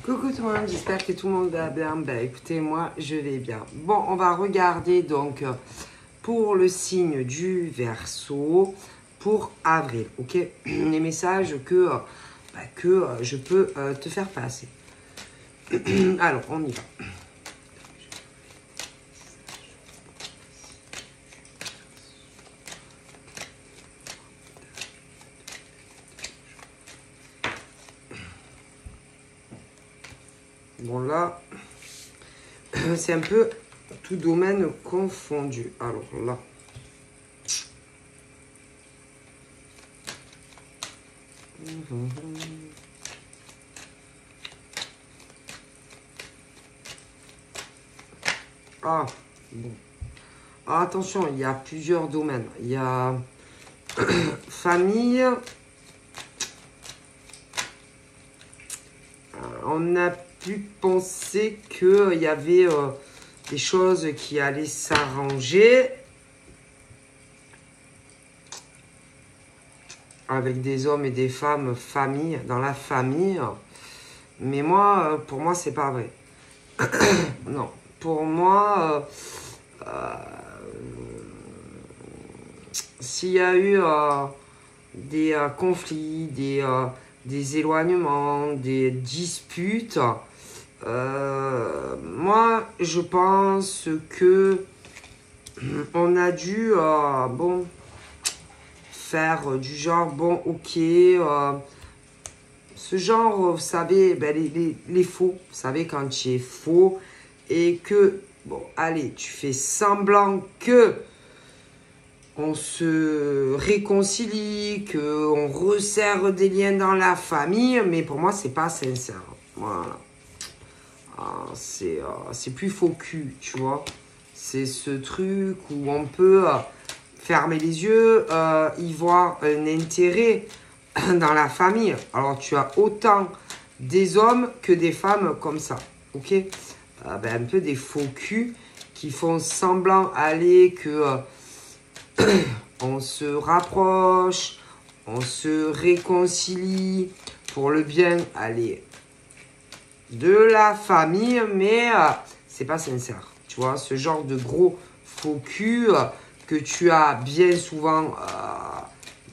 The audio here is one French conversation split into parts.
Coucou tout le monde, j'espère que tout le monde va bien. Ben écoutez, moi je vais bien. Bon, on va regarder donc pour le signe du Verseau pour avril, ok? Les messages que je peux te faire passer. Alors, on y va. Bon là, c'est un peu tout domaine confondu. Alors là. Ah, bon. Ah, attention, il y a plusieurs domaines. Il y a famille. On a pu penser qu'il y avait des choses qui allaient s'arranger avec des hommes et des femmes, famille, dans la famille. Mais moi, pour moi, c'est pas vrai. Non, pour moi, s'il y a eu des conflits, des éloignements, des disputes, moi, je pense que on a dû, bon, faire du genre, bon, ok, ce genre, vous savez, ben, les faux, vous savez, quand tu es faux et que, bon, allez, tu fais semblant que on se réconcilie, qu'on resserre des liens dans la famille, mais pour moi, c'est pas sincère. Voilà. C'est plus faux cul, tu vois. C'est ce truc où on peut fermer les yeux, y voir un intérêt dans la famille. Alors, tu as autant des hommes que des femmes comme ça, ok? Ben, un peu des faux culs qui font semblant aller que on se rapproche, on se réconcilie pour le bien, allez, de la famille, mais c'est pas sincère. Tu vois, ce genre de gros faux cul que tu as bien souvent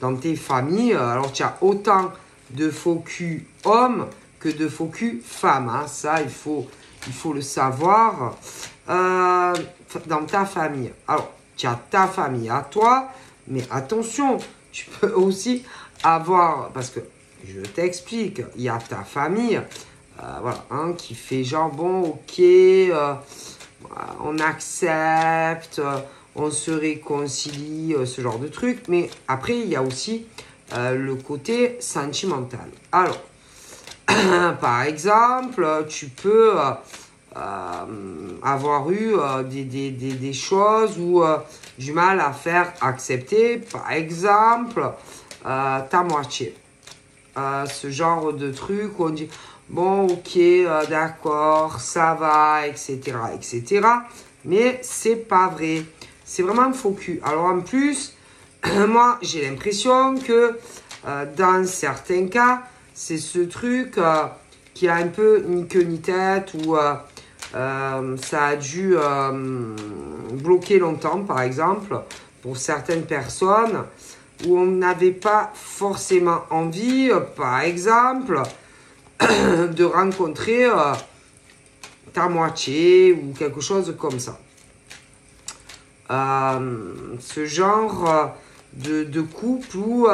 dans tes familles. Alors, tu as autant de faux cul hommes que de faux cul femmes. Hein. Ça, il faut le savoir dans ta famille. Alors, tu as ta famille à toi, mais attention, tu peux aussi avoir, parce que je t'explique, il y a ta famille, voilà, hein, qui fait genre, bon, ok, on accepte, on se réconcilie, ce genre de truc, mais après, il y a aussi le côté sentimental. Alors, par exemple, tu peux avoir eu des choses ou du mal à faire accepter, par exemple, ta moitié. Ce genre de truc où on dit, bon, ok, d'accord, ça va, etc., etc. Mais c'est pas vrai. C'est vraiment un faux cul. Alors en plus, moi, j'ai l'impression que dans certains cas, c'est ce truc qui a un peu ni queue ni tête ou ça a dû bloquer longtemps, par exemple, pour certaines personnes où on n'avait pas forcément envie, par exemple, de rencontrer ta moitié ou quelque chose comme ça. Ce genre de couple où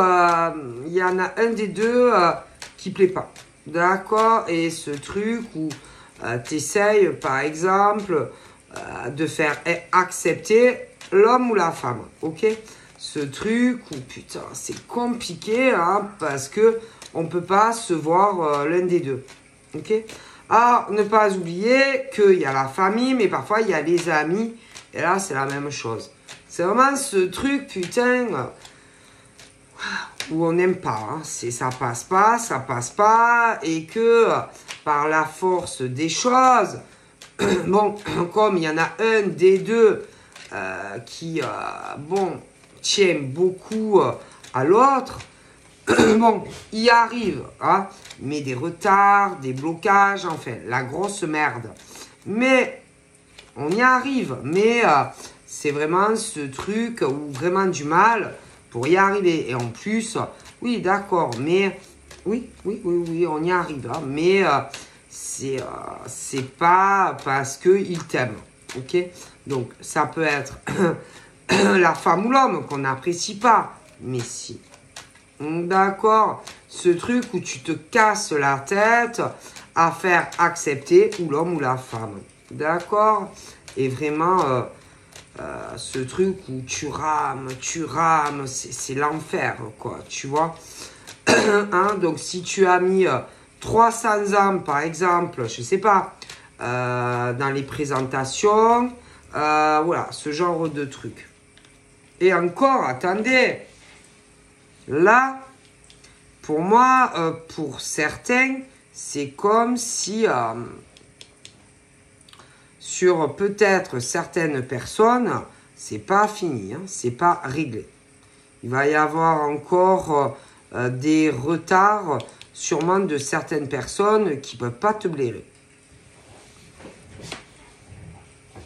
il y en a un des deux qui plaît pas. D'accord? Et ce truc où tu essayes, par exemple, de faire accepter l'homme ou la femme. Ok? Ce truc où, putain, c'est compliqué, hein, parce que on peut pas se voir l'un des deux. Ok? Alors, ne pas oublier qu'il y a la famille, mais parfois il y a les amis. Et là, c'est la même chose. C'est vraiment ce truc, putain, où on n'aime pas. Hein. Ça passe pas. Et que, par la force des choses, bon, comme il y en a un des deux qui, bon, tient beaucoup à l'autre, Bon, il y arrive, hein, mais des retards, des blocages, enfin, la grosse merde. Mais on y arrive, mais c'est vraiment ce truc où vraiment du mal pour y arriver. Et en plus, oui, d'accord, mais oui, on y arrive, hein, mais c'est pas parce qu'il t'aime, ok? Donc, ça peut être la femme ou l'homme qu'on n'apprécie pas, mais si. D'accord, ce truc où tu te casses la tête à faire accepter ou l'homme ou la femme. D'accord? Et vraiment, ce truc où tu rames, c'est l'enfer, quoi, tu vois? Hein, donc, si tu as mis 300 ans, par exemple, je sais pas, dans les présentations, voilà, ce genre de truc. Et encore, attendez, là, pour moi, pour certains, c'est comme si sur peut-être certaines personnes, c'est pas fini, hein, c'est pas réglé. Il va y avoir encore des retards, sûrement de certaines personnes qui ne peuvent pas te blairer.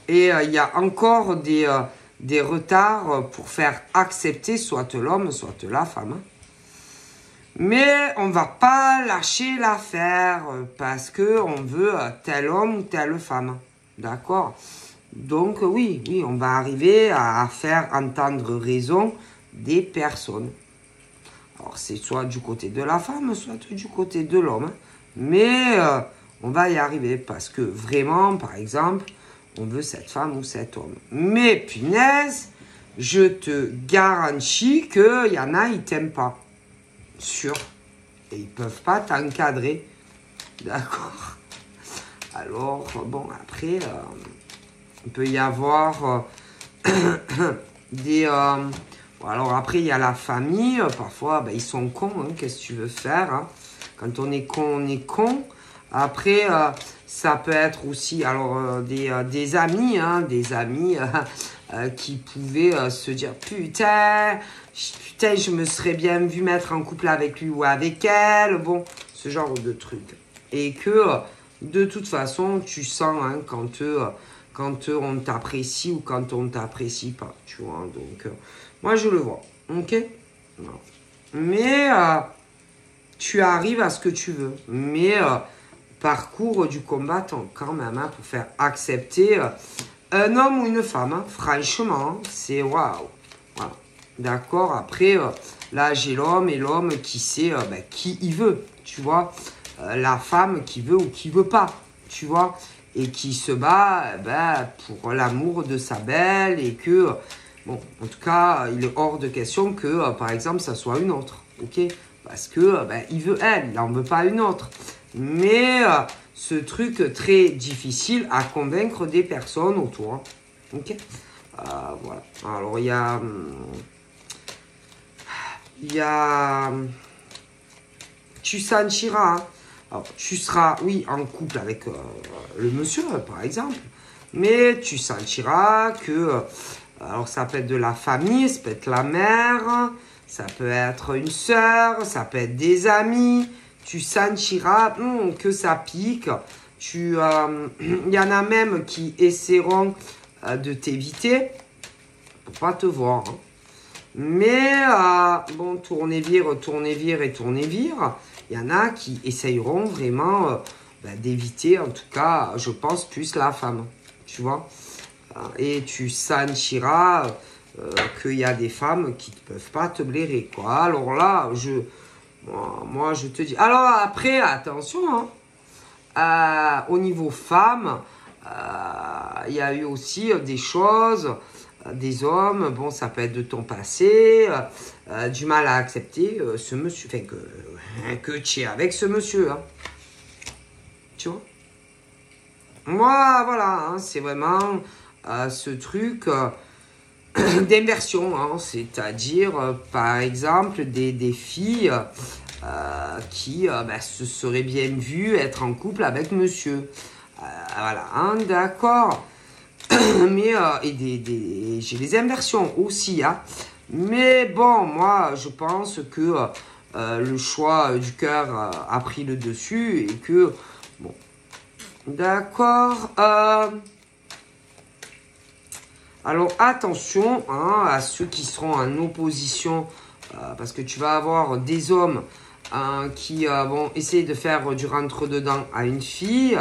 Et il y a encore des retards pour faire accepter soit l'homme, soit la femme. Mais on ne va pas lâcher l'affaire parce qu'on veut tel homme ou telle femme. D'accord? Donc oui, on va arriver à faire entendre raison des personnes. Alors c'est soit du côté de la femme, soit du côté de l'homme. Mais on va y arriver parce que vraiment, par exemple, on veut cette femme ou cet homme. Mais punaise, je te garantis qu'il y en a, ils t'aiment pas. Sûr. Et ils peuvent pas t'encadrer. D'accord. Alors, bon, après, il peut y avoir des... alors après, il y a la famille. Parfois, ben, ils sont cons. Hein, qu'est-ce que tu veux faire, hein? Quand on est con, on est con. Après, ça peut être aussi alors des amis, hein, qui pouvaient se dire putain, je me serais bien vu mettre en couple avec lui ou avec elle. Bon, ce genre de truc. Et que de toute façon, tu sens hein, quand on t'apprécie ou quand on ne t'apprécie pas. Tu vois, donc moi je le vois. Ok? Non. Mais tu arrives à ce que tu veux. Mais parcours du combattant quand même hein, pour faire accepter un homme ou une femme. Hein, franchement, c'est waouh. Voilà. D'accord. Après, là, j'ai l'homme et l'homme qui sait ben, qui il veut. Tu vois. La femme qui veut ou qui veut pas. Tu vois. Et qui se bat ben, pour l'amour de sa belle et que, bon, en tout cas, il est hors de question que, par exemple, ça soit une autre. Ok. Parce que ben, il veut elle, il n'en veut pas une autre. Mais ce truc très difficile à convaincre des personnes autour. Ok. Voilà. Alors il y a tu sentiras. Hein. Alors, tu seras, oui, en couple avec le monsieur, par exemple. Mais tu sentiras que, alors ça peut être de la famille, ça peut être la mère, ça peut être une sœur, ça peut être des amis. Tu sentiras que ça pique. Il y en a même qui essaieront de t'éviter pour pas te voir. Hein. Mais, bon, tourner, vire, il y en a qui essayeront vraiment d'éviter, en tout cas, je pense, plus la femme. Tu vois? Et tu sentiras qu'il y a des femmes qui ne peuvent pas te blairer, quoi. Alors là, moi, je te dis... Alors après, attention, hein, au niveau femme, il y a eu aussi des choses... des hommes, bon, ça peut être de ton passé, du mal à accepter ce monsieur, enfin, que tu es avec ce monsieur, hein. Tu vois? Moi, voilà, hein, c'est vraiment ce truc d'inversion, hein, c'est-à-dire, par exemple, des filles qui se seraient bien vues être en couple avec monsieur. Voilà, hein, d'accord. Mais j'ai des inversions aussi, hein. Mais bon, moi, je pense que le choix du cœur a pris le dessus et que, bon, d'accord. Alors, attention hein, à ceux qui seront en opposition, parce que tu vas avoir des hommes qui vont essayer de faire du rentre-dedans à une fille,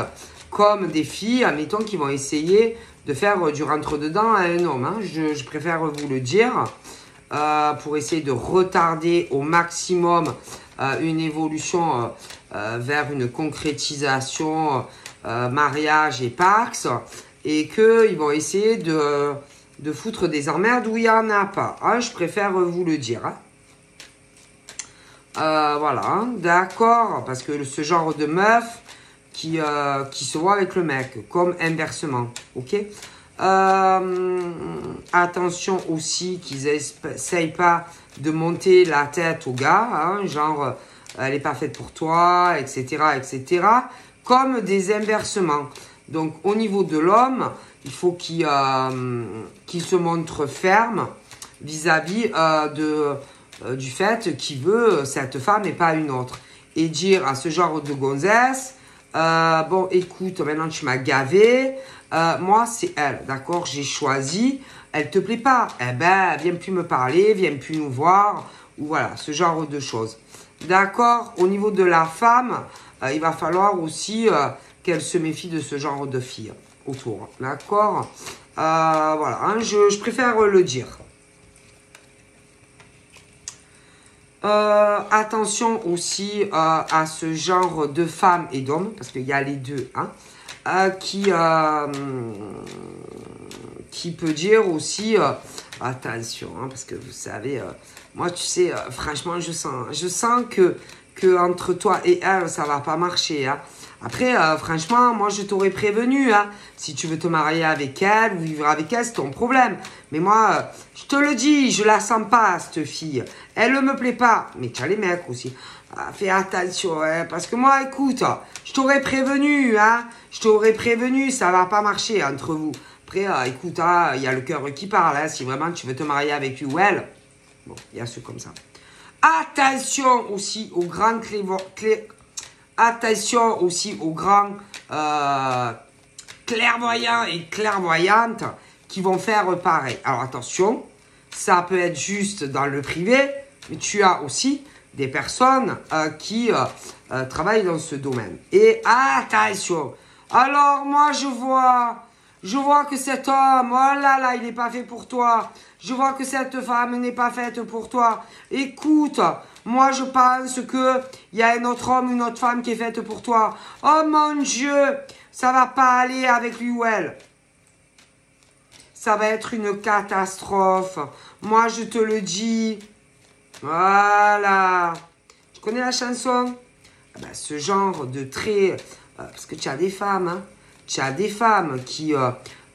comme des filles, admettons, qui vont essayer de faire du rentre-dedans à un homme. Hein. Je préfère vous le dire, pour essayer de retarder au maximum une évolution vers une concrétisation, mariage et pax, et qu'ils vont essayer de foutre des emmerdes où il n'y en a pas. Hein. Je préfère vous le dire. Hein. Voilà, hein, d'accord, parce que ce genre de meuf qui se voit avec le mec, comme inversement, ok. Attention aussi qu'ils n'essayent pas de monter la tête au gars, hein, genre, elle n'est pas faite pour toi, etc., etc., comme des inversements. Donc, au niveau de l'homme, il faut qu'il se montre ferme vis-à-vis du fait qu'il veut cette femme et pas une autre. Et dire à ce genre de gonzesse, bon, écoute, maintenant tu m'as gavé, moi c'est elle, d'accord, j'ai choisi, elle te plaît pas, eh ben, viens plus me parler, viens plus nous voir, ou voilà, ce genre de choses. D'accord, au niveau de la femme, il va falloir aussi qu'elle se méfie de ce genre de filles autour, d'accord. Voilà, hein, je préfère le dire. Attention aussi à ce genre de femmes et d'hommes, parce qu'il y a les deux, hein, qui peut dire aussi, attention, hein, parce que vous savez, moi tu sais, franchement, je sens que entre toi et elle, ça va pas marcher, hein. Après, franchement, moi, je t'aurais prévenu, hein. Si tu veux te marier avec elle ou vivre avec elle, c'est ton problème. Mais moi, je te le dis, je la sens pas, cette fille. Elle ne me plaît pas. Mais tu as les mecs aussi. Fais attention, hein, parce que moi, écoute, je t'aurais prévenu, hein. Je t'aurais prévenu, ça va pas marcher entre vous. Après, écoute, il y a le cœur qui parle, hein. Si vraiment tu veux te marier avec lui ou elle, bon, il y a ceux comme ça. Attention aussi aux grands Attention aussi aux grands clairvoyants et clairvoyantes qui vont faire pareil. Alors attention, ça peut être juste dans le privé, mais tu as aussi des personnes qui travaillent dans ce domaine. Et attention, alors moi je vois que cet homme, oh là là, il n'est pas fait pour toi. Je vois que cette femme n'est pas faite pour toi. Écoute, moi je pense qu'il y a un autre homme, une autre femme qui est faite pour toi. Oh mon Dieu, ça va pas aller avec lui ou elle. Ça va être une catastrophe. Moi je te le dis. Voilà. Tu connais la chanson? Ben, ce genre de trait, parce que tu as des femmes, hein. Tu as des femmes qui...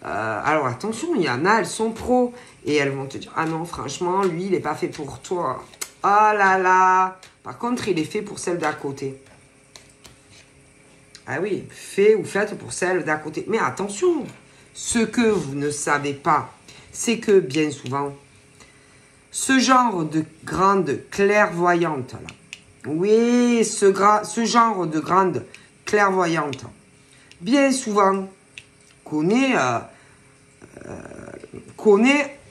alors attention, il y en a, elles sont pros. Et elles vont te dire, ah non, franchement, lui, il n'est pas fait pour toi. Oh là là. Par contre, il est fait pour celle d'à côté. Ah oui, fait ou faite pour celle d'à côté. Mais attention, ce que vous ne savez pas, c'est que bien souvent, ce genre de grande clairvoyante, là, oui, ce genre de grande clairvoyante, bien souvent, connaît,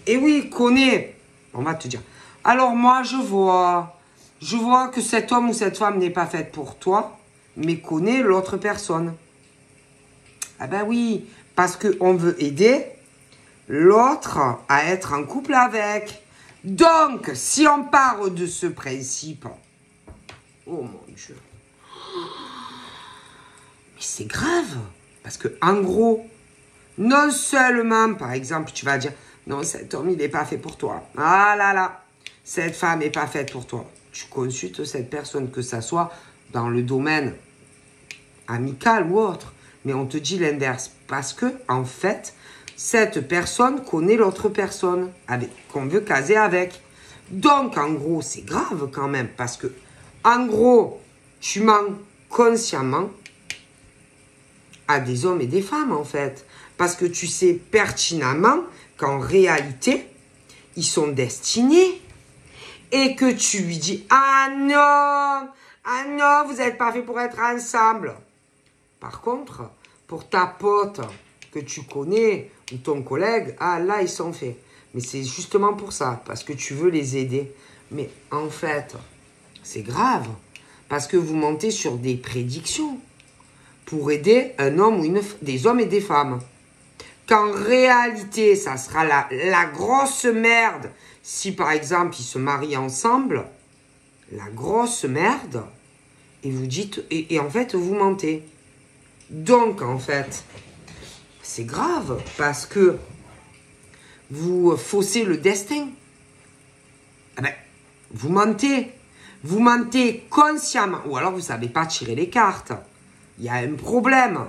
et oui, connaît, on va te dire. Alors moi, je vois que cet homme ou cette femme n'est pas faite pour toi, mais connaît l'autre personne. Ah ben oui, parce qu'on veut aider l'autre à être en couple avec. Donc, si on part de ce principe, oh mon Dieu, mais c'est grave, parce que en gros, non seulement, par exemple, tu vas dire, non, cet homme, il n'est pas fait pour toi. Ah là là, cette femme n'est pas faite pour toi. Tu consultes cette personne, que ça soit dans le domaine amical ou autre. Mais on te dit l'inverse. Parce que, en fait, cette personne connaît l'autre personne qu'on veut caser avec. Donc, en gros, c'est grave quand même. Parce que, en gros, tu mens consciemment à des hommes et des femmes, en fait. Parce que tu sais pertinemment qu'en réalité, ils sont destinés. et que tu lui dis, ah non, vous n'êtes pas fait pour être ensemble. Par contre, pour ta pote que tu connais ou ton collègue, ah là, ils sont faits. Mais c'est justement pour ça, parce que tu veux les aider. Mais en fait, c'est grave, parce que vous mentez sur des prédictions pour aider un homme ou des hommes et des femmes. Qu'en réalité, ça sera la grosse merde si, par exemple, ils se marient ensemble, la grosse merde, et vous dites, et en fait, vous mentez. Donc, en fait, c'est grave, parce que vous faussez le destin. Eh ben, vous mentez. Vous mentez consciemment, ou alors vous ne savez pas tirer les cartes. Il y a un problème.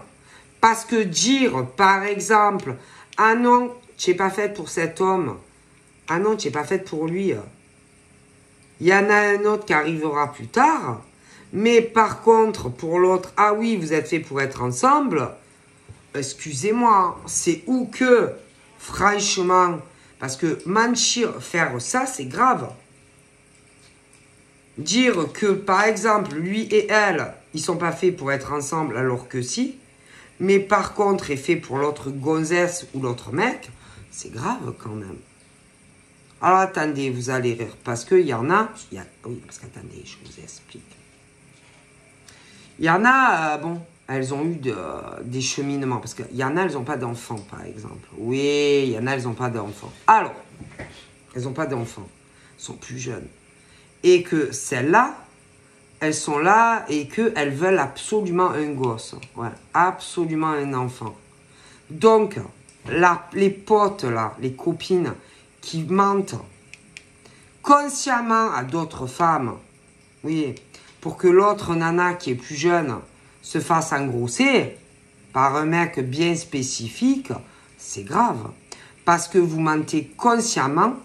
Parce que dire, par exemple, ah non, tu n'es pas faite pour cet homme. Ah non, tu n'es pas faite pour lui. Il y en a un autre qui arrivera plus tard. Mais par contre, pour l'autre, ah oui, vous êtes fait pour être ensemble. Excusez-moi, c'est où que, franchement, parce que mentir, faire ça, c'est grave. Dire que, par exemple, lui et elle, ils sont pas faits pour être ensemble alors que si, mais par contre est fait pour l'autre gonzesse ou l'autre mec, c'est grave quand même. Alors attendez, vous allez rire, parce qu'il y en a, oui, parce qu'attendez, je vous explique. Il y en a, bon, elles ont eu des cheminements, parce qu'il y en a, elles n'ont pas d'enfants, par exemple. Oui, il y en a, elles n'ont pas d'enfants. Alors, elles n'ont pas d'enfants, elles sont plus jeunes. Et que celles-là, elles sont là et qu'elles veulent absolument un gosse. Ouais, absolument un enfant. Donc, les potes, là, les copines qui mentent consciemment à d'autres femmes, oui, pour que l'autre nana qui est plus jeune se fasse engrosser par un mec bien spécifique, c'est grave. Parce que vous mentez consciemment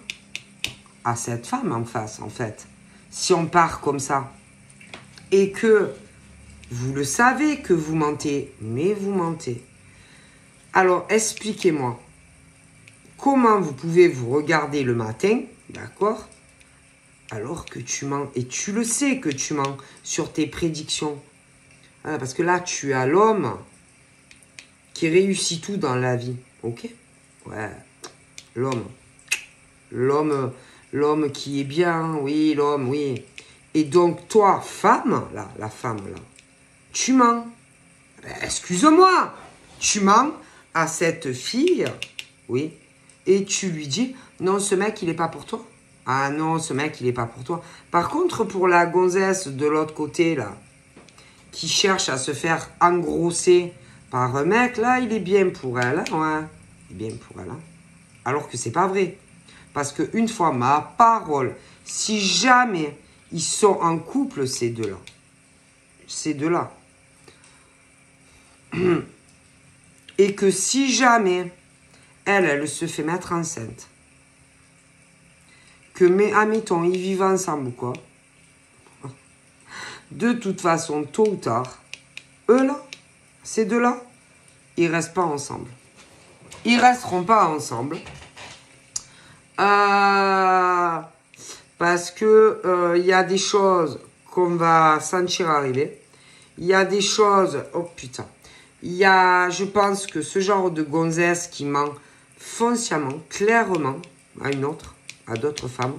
à cette femme en face, en fait. Si on part comme ça, et que vous le savez que vous mentez, mais vous mentez. Alors, expliquez-moi, comment vous pouvez vous regarder le matin, d'accord, alors que tu mens, et tu le sais que tu mens sur tes prédictions. Ah, parce que là, tu as l'homme qui réussit tout dans la vie, ok? Ouais, l'homme qui est bien, oui, l'homme, oui. Et donc, toi, femme, là, la femme, là, tu mens. Excuse-moi, tu mens à cette fille, oui, et tu lui dis, non, ce mec, il n'est pas pour toi. Ah non, ce mec, il n'est pas pour toi. Par contre, pour la gonzesse de l'autre côté, là, qui cherche à se faire engrosser par un mec, là, il est bien pour elle, hein, ouais. Il est bien pour elle, hein. Alors que c'est pas vrai. Parce que une fois, ma parole, si jamais ils sont en couple, ces deux-là. Ces deux-là. Et que si jamais elle se fait mettre enceinte, que admettons, ils vivent ensemble ou quoi, de toute façon, tôt ou tard, eux-là, ces deux-là, ils restent pas ensemble. Ils resteront pas ensemble. Parce que y a des choses qu'on va sentir arriver. Il y a des choses... Oh putain. Je pense que ce genre de gonzesse qui ment foncièrement, clairement, à une autre, à d'autres femmes,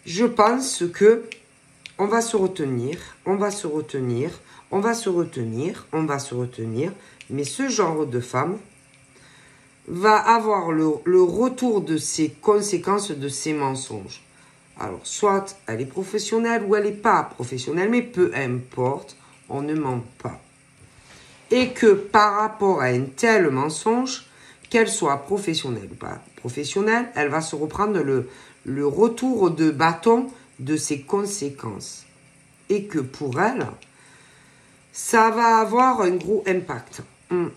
je pense que on va se retenir, mais ce genre de femme va avoir le retour de ses conséquences de ses mensonges. Alors, soit elle est professionnelle ou elle n'est pas professionnelle, mais peu importe, on ne ment pas. Et que par rapport à un tel mensonge, qu'elle soit professionnelle ou pas professionnelle, elle va se reprendre le retour de bâton de ses conséquences. Et que pour elle, ça va avoir un gros impact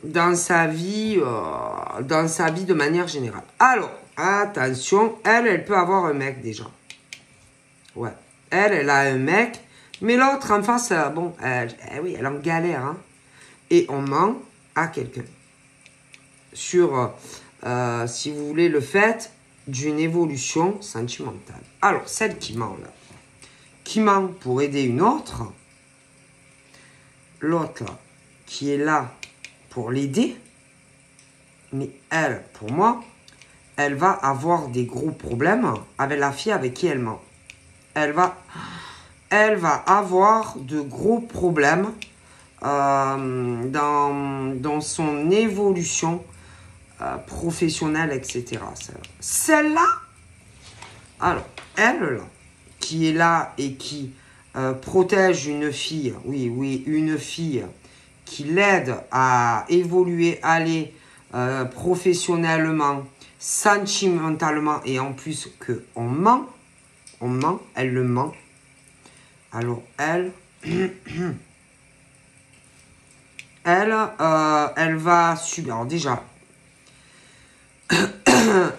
dans sa vie de manière générale. Alors, attention, elle peut avoir un mec déjà. Ouais, elle a un mec, mais l'autre en face, bon, oui, elle est en galère, hein. Et on ment à quelqu'un. Sur, si vous voulez, le fait d'une évolution sentimentale. Alors, celle qui ment, là, qui ment pour aider une autre, l'autre, là, qui est là pour l'aider, mais elle, pour moi, elle va avoir des gros problèmes avec la fille avec qui elle ment. Elle va avoir de gros problèmes dans son évolution professionnelle, etc. Celle-là, alors, elle, là, qui est là et qui protège une fille, oui, une fille qui l'aide à évoluer, aller professionnellement, sentimentalement, et en plus qu'on ment, elle le ment. Alors, elle va subir. Alors déjà,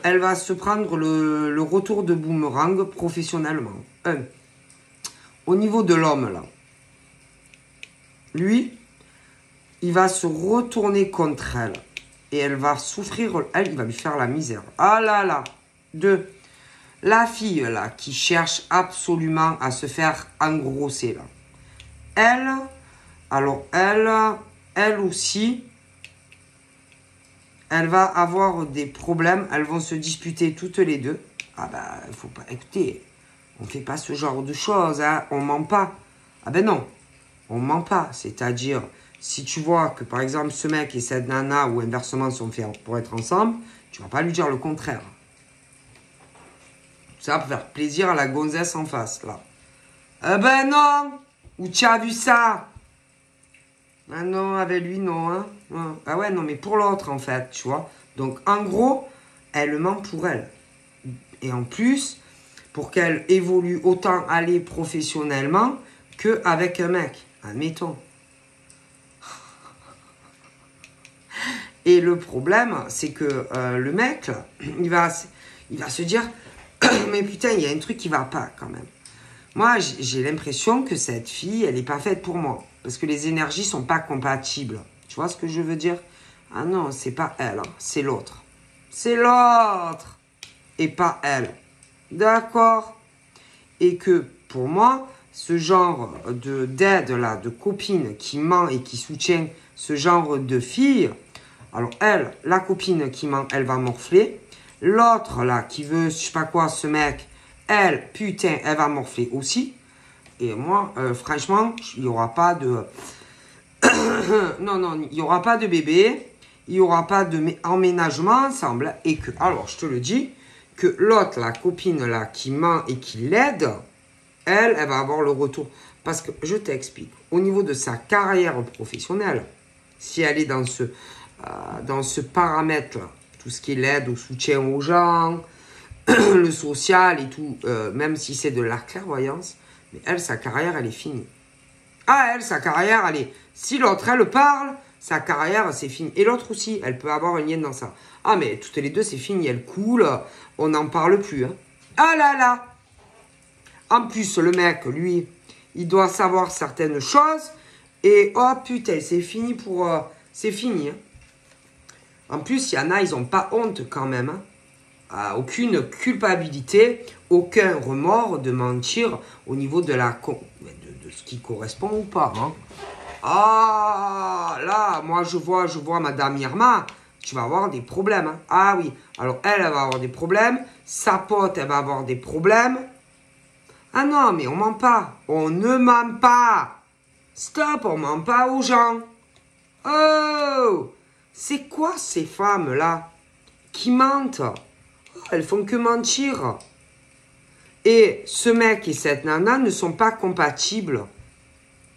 elle va se prendre le retour de boomerang professionnellement. Au niveau de l'homme, là, lui, il va se retourner contre elle. Et elle va souffrir, il va lui faire la misère. Ah là là. 2. La fille, là, qui cherche absolument à se faire engrosser, là. Elle aussi, elle va avoir des problèmes. Elles vont se disputer toutes les deux. Ah bah, il faut pas... Écoutez, on fait pas ce genre de choses, hein. On ment pas. Ah ben non, on ment pas. C'est-à-dire, si tu vois que, par exemple, ce mec et cette nana, ou inversement, sont faits pour être ensemble, tu vas pas lui dire le contraire. Ça va faire plaisir à la gonzesse en face, là. Eh ben non! Où tu as vu ça? Ah non, avec lui, non, hein. Ah ouais, non, mais pour l'autre, en fait, tu vois. Donc, en gros, elle ment pour elle. Et en plus, pour qu'elle évolue autant aller professionnellement qu'avec un mec. Admettons. Et le problème, c'est que le mec, là, il va se dire, mais putain, il y a un truc qui va pas quand même. Moi, j'ai l'impression que cette fille, elle n'est pas faite pour moi. Parce que les énergies sont pas compatibles. Tu vois ce que je veux dire? Ah non, c'est pas elle, hein, c'est l'autre. C'est l'autre et pas elle. D'accord? Et que, pour moi, ce genre d'aide, là, de copine qui ment et qui soutient ce genre de fille, alors elle, la copine qui ment, elle va morfler. L'autre, là, qui veut, je sais pas quoi, ce mec, elle, putain, elle va morfler aussi. Et moi, franchement, il n'y aura pas de... non, il n'y aura pas de bébé. Il n'y aura pas d'emménagement ensemble. Et que, alors, je te le dis, que l'autre, la copine, là, qui ment et qui l'aide, elle va avoir le retour. Parce que, je t'explique, au niveau de sa carrière professionnelle, si elle est dans ce paramètre-là, tout ce qui est l'aide, au soutien aux gens, le social et tout, même si c'est de la clairvoyance, mais elle, sa carrière, elle est finie. Ah, elle, sa carrière, elle est... Si l'autre, elle parle, sa carrière, c'est fini. Et l'autre aussi, elle peut avoir une hyène dans ça. Ah, mais toutes les deux, c'est fini, elle coule, on n'en parle plus. Hein. Ah là là. En plus, le mec, lui, il doit savoir certaines choses. Et oh putain, c'est fini pour... c'est fini. Hein. En plus, il y en a, ils n'ont pas honte quand même. Hein. Aucune culpabilité, aucun remords de mentir au niveau de de ce qui correspond ou pas. Hein. Ah, là, moi, je vois Madame Irma, tu vas avoir des problèmes. Hein. Ah oui, alors elle va avoir des problèmes, sa pote, elle va avoir des problèmes. Ah non, mais on ment pas. On ne ment pas. Stop, on ment pas aux gens. Oh, c'est quoi ces femmes-là qui mentent? Elles font que mentir. Et ce mec et cette nana ne sont pas compatibles.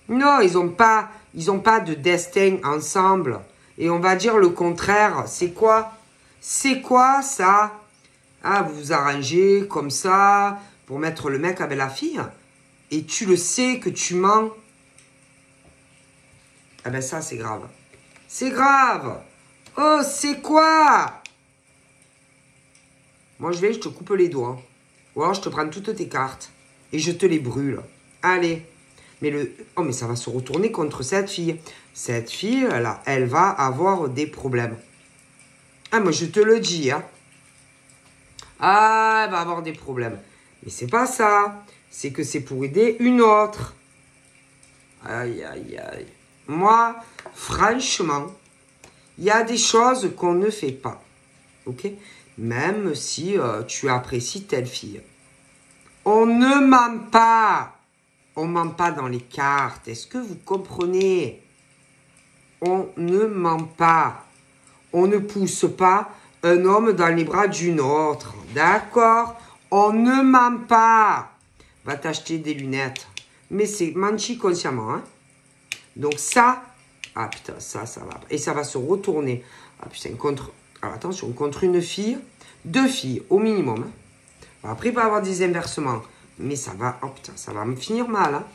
Non, ils ont pas de destin ensemble. Et on va dire le contraire. C'est quoi? C'est quoi ça? Ah, vous vous arrangez comme ça pour mettre le mec avec la fille. Et tu le sais que tu mens. Ah ben ça, c'est grave. C'est grave. Oh, c'est quoi? Moi, je te coupe les doigts. Ou alors, je te prends toutes tes cartes et je te les brûle. Allez. Oh, mais ça va se retourner contre cette fille. Cette fille, là, elle va avoir des problèmes. Ah, moi, je te le dis, hein. Ah, elle va avoir des problèmes. Mais c'est pas ça. C'est que c'est pour aider une autre. Aïe, aïe, aïe. Moi, franchement, il y a des choses qu'on ne fait pas. Ok? Même si tu apprécies telle fille. On ne ment pas. On ment pas dans les cartes. Est-ce que vous comprenez? On ne ment pas. On ne pousse pas un homme dans les bras d'une autre. D'accord? On ne ment pas. Va t'acheter des lunettes. Mais c'est menti consciemment. Hein? Donc ça, ah putain, ça va. Et ça va se retourner. Ah putain, alors attention, contre une fille, 2 filles au minimum. Hein? Après, il va y avoir des inversements. Mais ça va, oh putain, ça va me finir mal. Hein?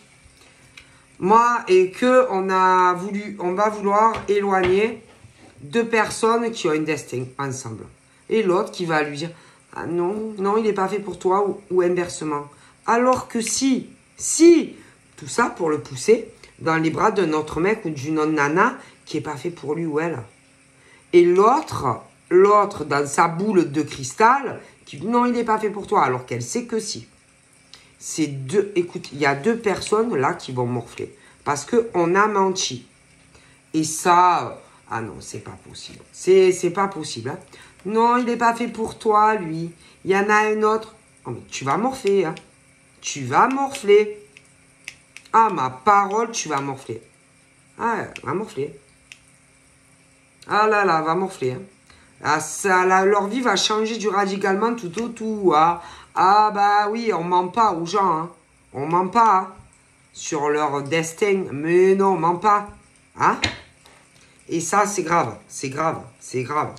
Moi, et que on va vouloir éloigner 2 personnes qui ont un destin ensemble. Et l'autre qui va lui dire, ah non, non, il n'est pas fait pour toi, ou inversement. Alors que si, tout ça pour le pousser dans les bras d'un autre mec ou d'une autre nana qui n'est pas fait pour lui ou elle. Et l'autre, dans sa boule de cristal, qui dit non, il n'est pas fait pour toi, alors qu'elle sait que si. Écoute, il y a 2 personnes là qui vont morfler. Parce qu'on a menti. Et ça, ah non, c'est pas possible. C'est pas possible. Hein. Non, il n'est pas fait pour toi, lui. Il y en a un autre. Oh, mais tu vas morfler. Hein. Tu vas morfler. Ah, ma parole, tu vas morfler. Ah, va morfler. Ah là là, va morfler. Hein. Ah, leur vie va changer radicalement tout au tout. Hein. Ah bah oui, on ment pas aux gens. Hein. On ment pas hein, sur leur destin. Mais non, on ment pas. Hein? Et ça, c'est grave. C'est grave. C'est grave.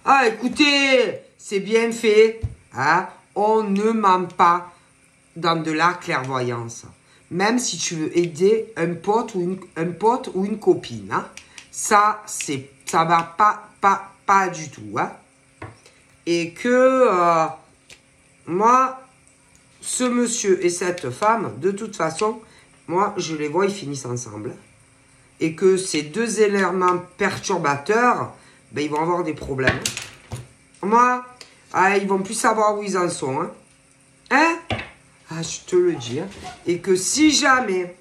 Ah, écoutez, c'est bien fait. Hein? On ne ment pas dans de la clairvoyance. Même si tu veux aider un pote ou une copine. Hein? Ça va pas du tout. Hein? Et que moi, ce monsieur et cette femme, de toute façon, moi, je les vois, ils finissent ensemble. Et que ces 2 éléments perturbateurs, ben, ils vont avoir des problèmes. Moi, ils vont plus savoir où ils en sont. Hein? Hein? Ah, je te le dis. Hein? Et que si jamais,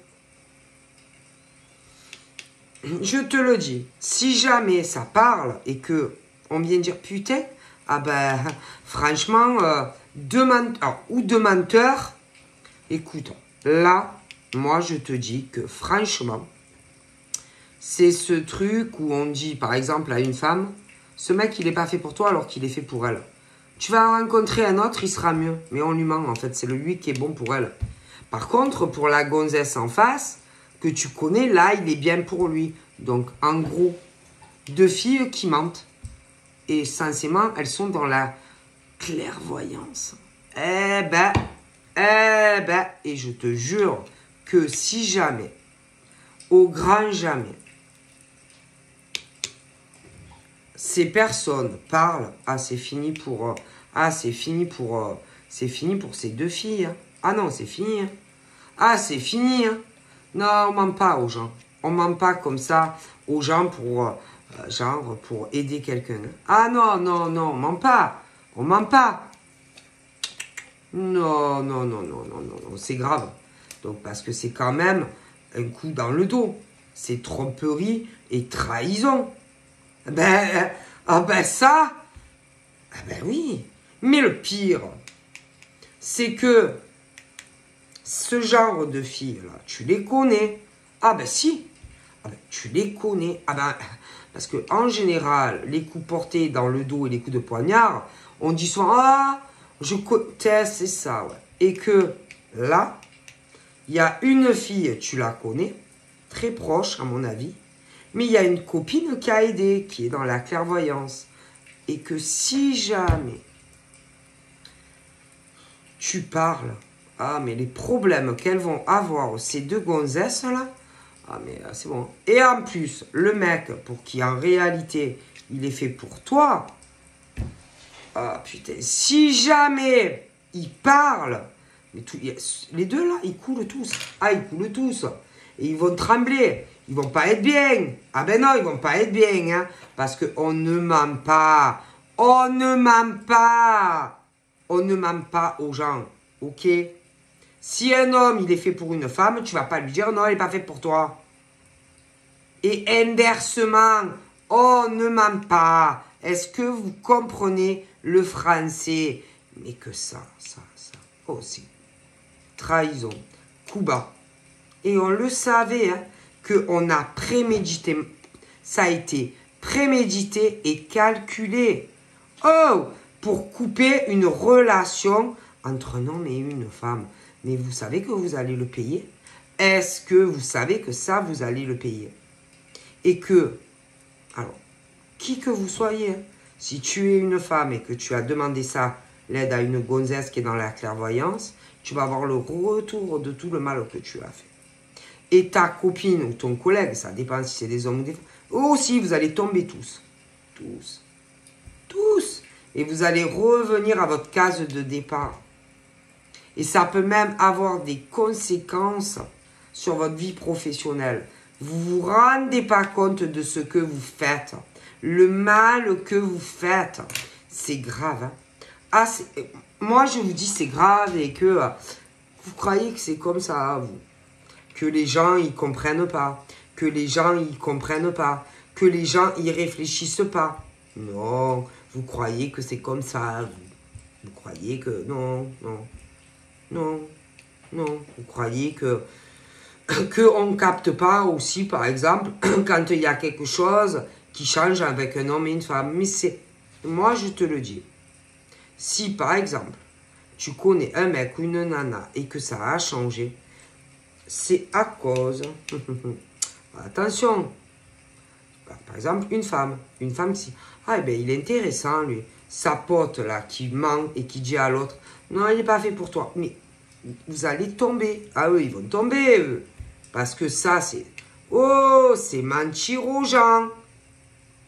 je te le dis, si jamais ça parle et que on vient dire putain, ah ben, franchement, deux menteurs, écoute, là, moi, je te dis que franchement, c'est ce truc où on dit, par exemple, à une femme, ce mec, il n'est pas fait pour toi alors qu'il est fait pour elle. Tu vas rencontrer un autre, il sera mieux. Mais on lui ment, en fait. C'est lui qui est bon pour elle. Par contre, pour la gonzesse en face, que tu connais, là, il est bien pour lui. Donc, en gros, 2 filles qui mentent. Et censément, elles sont dans la clairvoyance. Et je te jure que si jamais, au grand jamais, ces personnes parlent, ah c'est fini pour ces 2 filles. Hein. Ah non, c'est fini. Hein. Ah c'est fini. Hein. Non, on ment pas aux gens. On ment pas comme ça aux gens pour pour aider quelqu'un. Ah non, non, non, on ment pas. On ment pas. Non, non, non, non, non, non, non, c'est grave. Donc parce que c'est quand même un coup dans le dos. C'est tromperie et trahison. Ben, ça, ah ben oui. Mais le pire, c'est que ce genre de filles-là, tu les connais. Ah ben si, ah ben, tu les connais. Ah ben, parce que en général, les coups portés dans le dos et les coups de poignard, on dit souvent, ah, je connais, c'est ça, ouais. Et que là, il y a une fille, tu la connais, très proche à mon avis, mais il y a une copine qui a aidé, qui est dans la clairvoyance. Et que si jamais tu parles, ah mais les problèmes qu'elles vont avoir, ces 2 gonzesses là, ah mais c'est bon. Et en plus, le mec, pour qui en réalité, il est fait pour toi, ah putain, si jamais il parle, mais les 2 là, ils coulent tous. Ah, ils coulent tous. Et ils vont trembler. Ils vont pas être bien. Ah ben non, ils vont pas être bien. Hein, parce qu'on ne ment pas. On ne ment pas. On ne ment pas aux gens, ok? Si un homme, il est fait pour une femme, tu vas pas lui dire non, il n'est pas fait pour toi. Et inversement, on ne ment pas. Est-ce que vous comprenez le français? Mais que ça aussi. Trahison, coup bas. Et on le savait, hein, qu'on a prémédité. Ça a été prémédité et calculé. Oh, pour couper une relation entre un homme et une femme. Mais vous savez que vous allez le payer? Est-ce que vous savez que ça, vous allez le payer? Et que, alors, qui que vous soyez, hein, si tu es une femme et que tu as demandé ça, l'aide à une gonzesse qui est dans la clairvoyance, tu vas avoir le retour de tout le mal que tu as fait. Et ta copine ou ton collègue, ça dépend si c'est des hommes ou des femmes, aussi vous allez tomber tous. Tous. Et vous allez revenir à votre case de départ. Et ça peut même avoir des conséquences sur votre vie professionnelle. Vous ne vous rendez pas compte de ce que vous faites. Le mal que vous faites, c'est grave. Hein? Ah, moi, je vous dis c'est grave et que vous croyez que c'est comme ça, vous. Que les gens, ils comprennent pas. Que les gens, ils comprennent pas. Que les gens, ils réfléchissent pas. Non, vous croyez que c'est comme ça, vous. Vous croyez que... Non. Vous croyez que... qu'on ne capte pas aussi, par exemple, quand il y a quelque chose qui change avec un homme et une femme. Mais c'est... Moi, je te le dis. Si, par exemple, tu connais un mec ou une nana et que ça a changé, c'est à cause... Attention. Par exemple, une femme qui... Ah, ben, il est intéressant, lui. Sa pote, là, qui ment et qui dit à l'autre, non, il n'est pas fait pour toi. Mais vous allez tomber. Ah, eux, ils vont tomber, eux. Parce que ça, c'est... Oh, c'est mentir aux gens.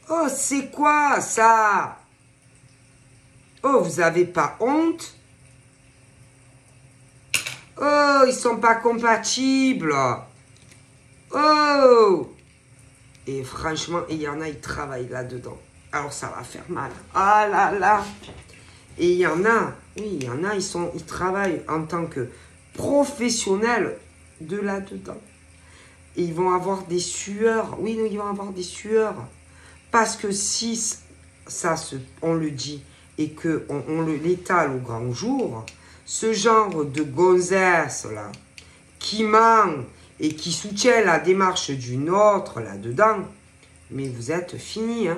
Oh, c'est quoi, ça? Oh, vous n'avez pas honte? Oh, ils sont pas compatibles. Oh! Et franchement, il y en a, ils travaillent là-dedans. Alors, ça va faire mal. Ah là là! Et il y en a, oui, il y en a, ils travaillent en tant que professionnels de là-dedans. Et ils vont avoir des sueurs. Oui, ils vont avoir des sueurs. Parce que si on le dit et qu'on l'étale au grand jour, ce genre de gonzesse là, qui ment et qui soutient la démarche d'une autre là-dedans, mais vous êtes fini, hein.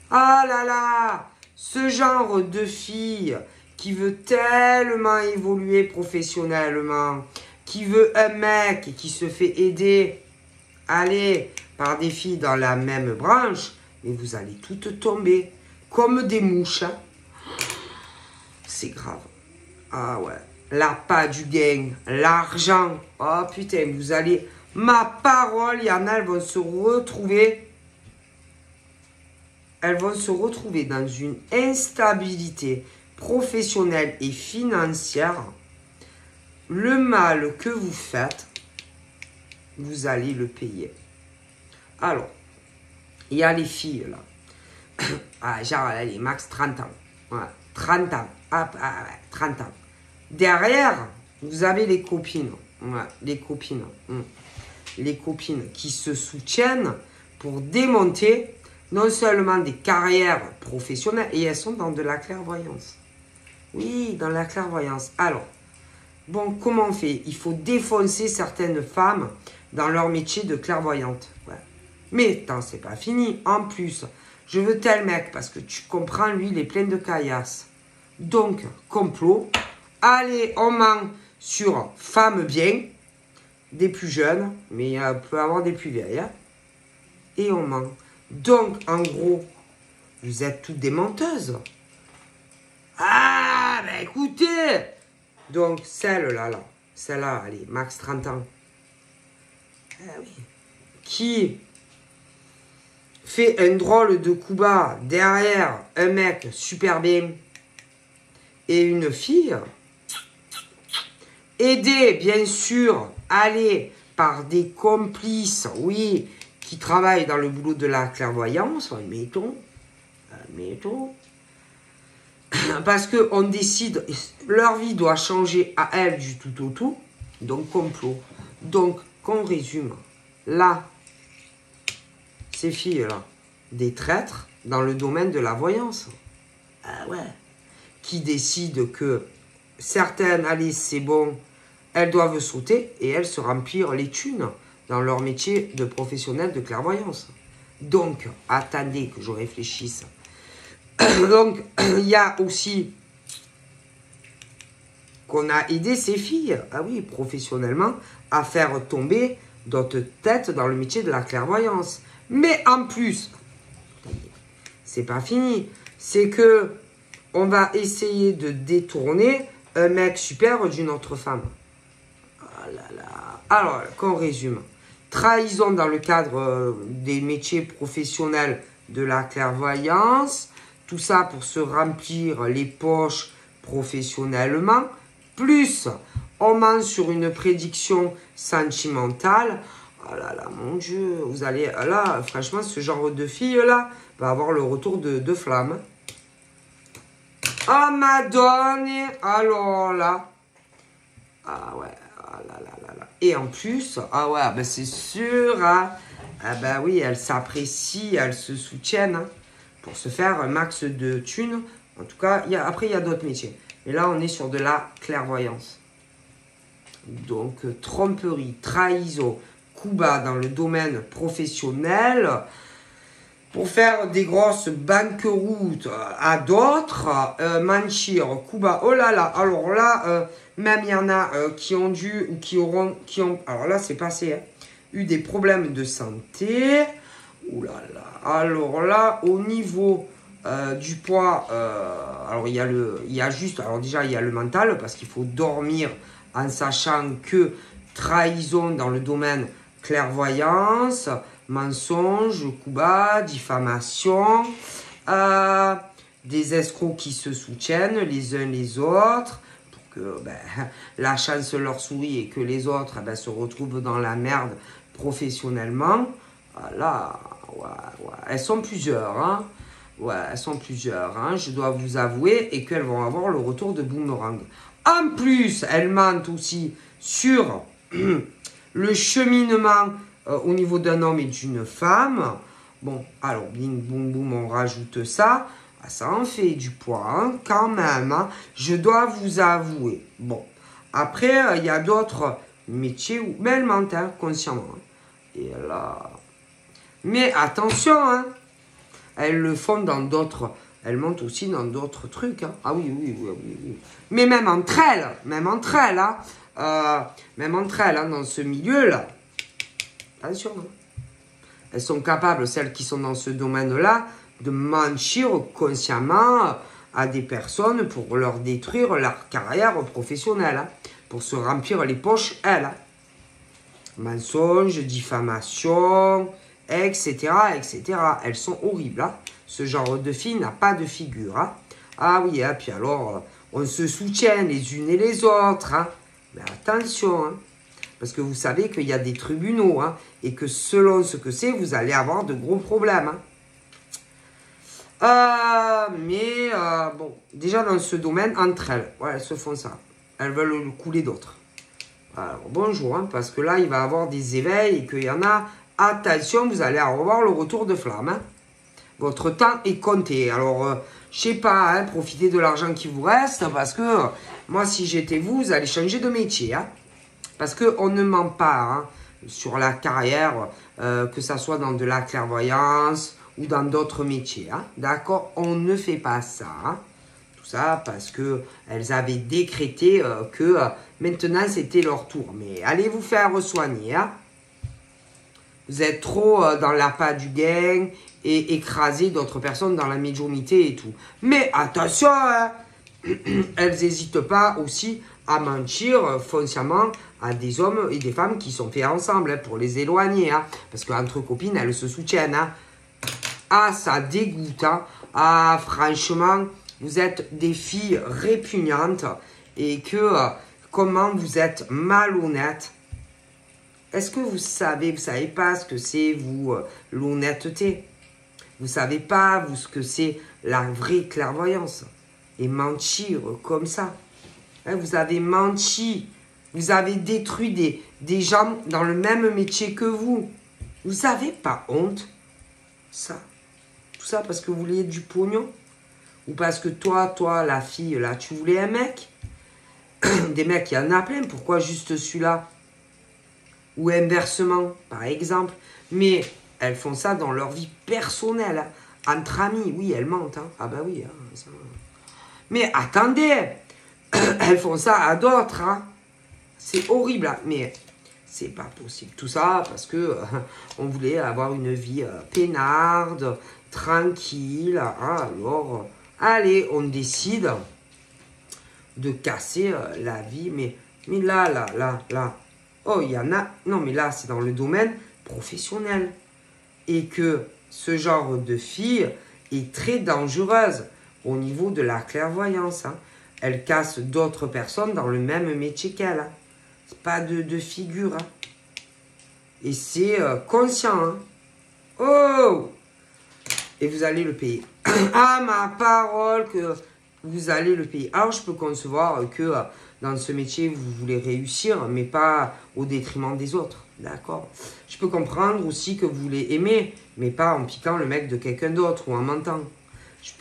Ah là là, ce genre de fille qui veut tellement évoluer professionnellement, qui veut un mec et qui se fait aider, allez, par des filles dans la même branche, mais vous allez toutes tomber comme des mouches. Hein. C'est grave. Ah ouais. L'appât du gain, l'argent. Oh putain, vous allez... Ma parole, il y en a, elles vont se retrouver. Elles vont se retrouver dans une instabilité professionnelle et financière. Le mal que vous faites, vous allez le payer. Alors, il y a les filles là. Ah, genre, allez, max 30 ans. Ouais, 30 ans. Ah, 30 ans. Derrière, vous avez les copines. Ouais, les copines. Les copines qui se soutiennent pour démonter non seulement des carrières professionnelles, et elles sont dans de la clairvoyance. Oui, dans la clairvoyance. Alors, bon, comment on fait? Il faut défoncer certaines femmes dans leur métier de clairvoyante. Ouais. Mais, tant c'est pas fini. En plus, je veux tel mec, parce que tu comprends, lui, il est plein de caillasses. Donc, complot. Allez, on ment sur femmes bien, des plus jeunes, mais il peut y avoir des plus vieilles. Hein, et on ment. Donc, en gros, vous êtes toutes des menteuses. Ah, ben écoutez. Donc, celle-là, allez, max 30 ans. Ah oui. Qui fait un drôle de coup bas derrière un mec super bien et une fille, aidée, bien sûr, allez, par des complices, oui, qui travaillent dans le boulot de la clairvoyance, admettons. Parce qu'on décide, leur vie doit changer à elles du tout au tout. Donc, complot. Donc, qu'on résume. Là, ces filles-là, des traîtres dans le domaine de la voyance. Ah ouais. Qui décident que certaines, allez, c'est bon, elles doivent sauter et elles se remplirent les thunes dans leur métier de professionnel de clairvoyance. Donc, attendez que je réfléchisse. Donc, il y a aussi qu'on a aidé ces filles, ah oui, professionnellement, à faire tomber d'autres têtes dans le métier de la clairvoyance. Mais en plus, c'est pas fini, c'est que on va essayer de détourner un mec super d'une autre femme. Oh là là. Alors, qu'on résume. Trahison dans le cadre des métiers professionnels de la clairvoyance. Tout ça pour se remplir les poches professionnellement. Plus, on ment sur une prédiction sentimentale. Oh là là, mon Dieu, vous allez... Là, franchement, ce genre de fille-là va avoir le retour de flamme. Ah, Madone, alors là. Ah ouais, ah là là là là. Et en plus, ah ouais, ben c'est sûr, hein. Ah ben oui, elles s'apprécient, elles se soutiennent hein, pour se faire un max de thunes. En tout cas, après, il y a d'autres métiers. Et là, on est sur de la clairvoyance. Donc, tromperie, trahison, coup bas dans le domaine professionnel. Pour faire des grosses banqueroutes à d'autres, mentir, coup bas, oh là là, alors là, même il y en a qui ont dû, ou qui ont, alors là c'est passé, hein, eu des problèmes de santé, ouh là là, alors là, au niveau du poids, alors il y a juste, alors déjà il y a le mental, parce qu'il faut dormir en sachant que trahison dans le domaine clairvoyance, mensonge, coup bas, diffamation, des escrocs qui se soutiennent les uns les autres pour que la chance leur sourit et que les autres se retrouvent dans la merde professionnellement. Là, ouais, elles sont plusieurs, hein. Ouais, elles sont plusieurs, hein, je dois vous avouer, et qu'elles vont avoir le retour de boomerang. En plus, elles mentent aussi sur le cheminement au niveau d'un homme et d'une femme. Bon, alors, bing, boum, boum, on rajoute ça. Ah, ça en fait du poids, hein, quand même. Hein, je dois vous avouer. Bon, après, il y a d'autres métiers où... Mais elles mentent, hein, consciemment. Hein. Et là... Mais attention, hein. Elles le font dans d'autres... Elles montent aussi dans d'autres trucs. Hein. Ah oui, oui, oui, oui, oui. Mais même entre elles, hein, même entre elles, hein, dans ce milieu-là. Attention, hein. Elles sont capables, celles qui sont dans ce domaine-là, de mentir consciemment à des personnes pour leur détruire leur carrière professionnelle, hein, pour se remplir les poches, elles. Hein. Mensonges, diffamation, etc., etc. Elles sont horribles. Hein. Ce genre de fille n'a pas de figure. Hein. Ah oui, hein, puis alors, on se soutient les unes et les autres. Hein. Mais attention, hein. Parce que vous savez qu'il y a des tribunaux, hein, et que selon ce que c'est, vous allez avoir de gros problèmes. Hein. Bon, déjà dans ce domaine, entre elles, ouais, elles se font ça. Elles veulent le couler d'autres. Alors, bonjour, hein, parce que là, il va y avoir des éveils et qu'il y en a, attention, vous allez avoir le retour de flamme. Hein. Votre temps est compté. Alors, je sais pas, hein, profitez de l'argent qui vous reste, parce que moi, si j'étais vous, vous allez changer de métier, hein. Parce qu'on ne ment pas hein, sur la carrière, que ça soit dans de la clairvoyance ou dans d'autres métiers. Hein, d'accord? On ne fait pas ça. Hein, tout ça parce qu'elles avaient décrété que maintenant c'était leur tour. Mais allez vous faire soigner. Hein. Vous êtes trop dans l'appât du gain et écraser d'autres personnes dans la médiumnité et tout. Mais attention, hein, elles n'hésitent pas aussi à mentir foncièrement à des hommes et des femmes qui sont faits ensemble hein, pour les éloigner. Hein, parce qu'entre copines, elles se soutiennent. Hein. Ah, ça dégoûte. Hein. Ah, franchement, vous êtes des filles répugnantes et que comment vous êtes malhonnêtes. Est-ce que vous savez pas ce que c'est, vous, l'honnêteté? Vous savez pas, vous, ce que c'est la vraie clairvoyance? et mentir comme ça. Hein, vous avez menti. Vous avez détruit des gens dans le même métier que vous. Vous n'avez pas honte? Ça. Tout ça parce que vous vouliez du pognon? Ou parce que toi, la fille, là, tu voulais un mec? Des mecs, il y en a plein. Pourquoi juste celui-là? Ou inversement, par exemple. Mais elles font ça dans leur vie personnelle. Hein. Entre amis, oui, elles mentent. Hein. Ah bah oui. Hein, ça... Mais attendez, elles font ça à d'autres. Hein. C'est horrible. Hein. Mais c'est pas possible. Tout ça parce que on voulait avoir une vie peinarde, tranquille. Hein. Alors, allez, on décide de casser la vie. Mais là. Oh, il y en a... Non, mais là, c'est dans le domaine professionnel. Et que ce genre de fille est très dangereuse au niveau de la clairvoyance. Hein. Elle casse d'autres personnes dans le même métier qu'elle. Hein. C'est pas de figure. Hein. Et c'est conscient. Hein. Oh! Et vous allez le payer. Ah, ma parole que vous allez le payer. Alors, je peux concevoir que... dans ce métier, vous voulez réussir, mais pas au détriment des autres. D'accord? Je peux comprendre aussi que vous voulez aimer, mais pas en piquant le mec de quelqu'un d'autre ou en mentant.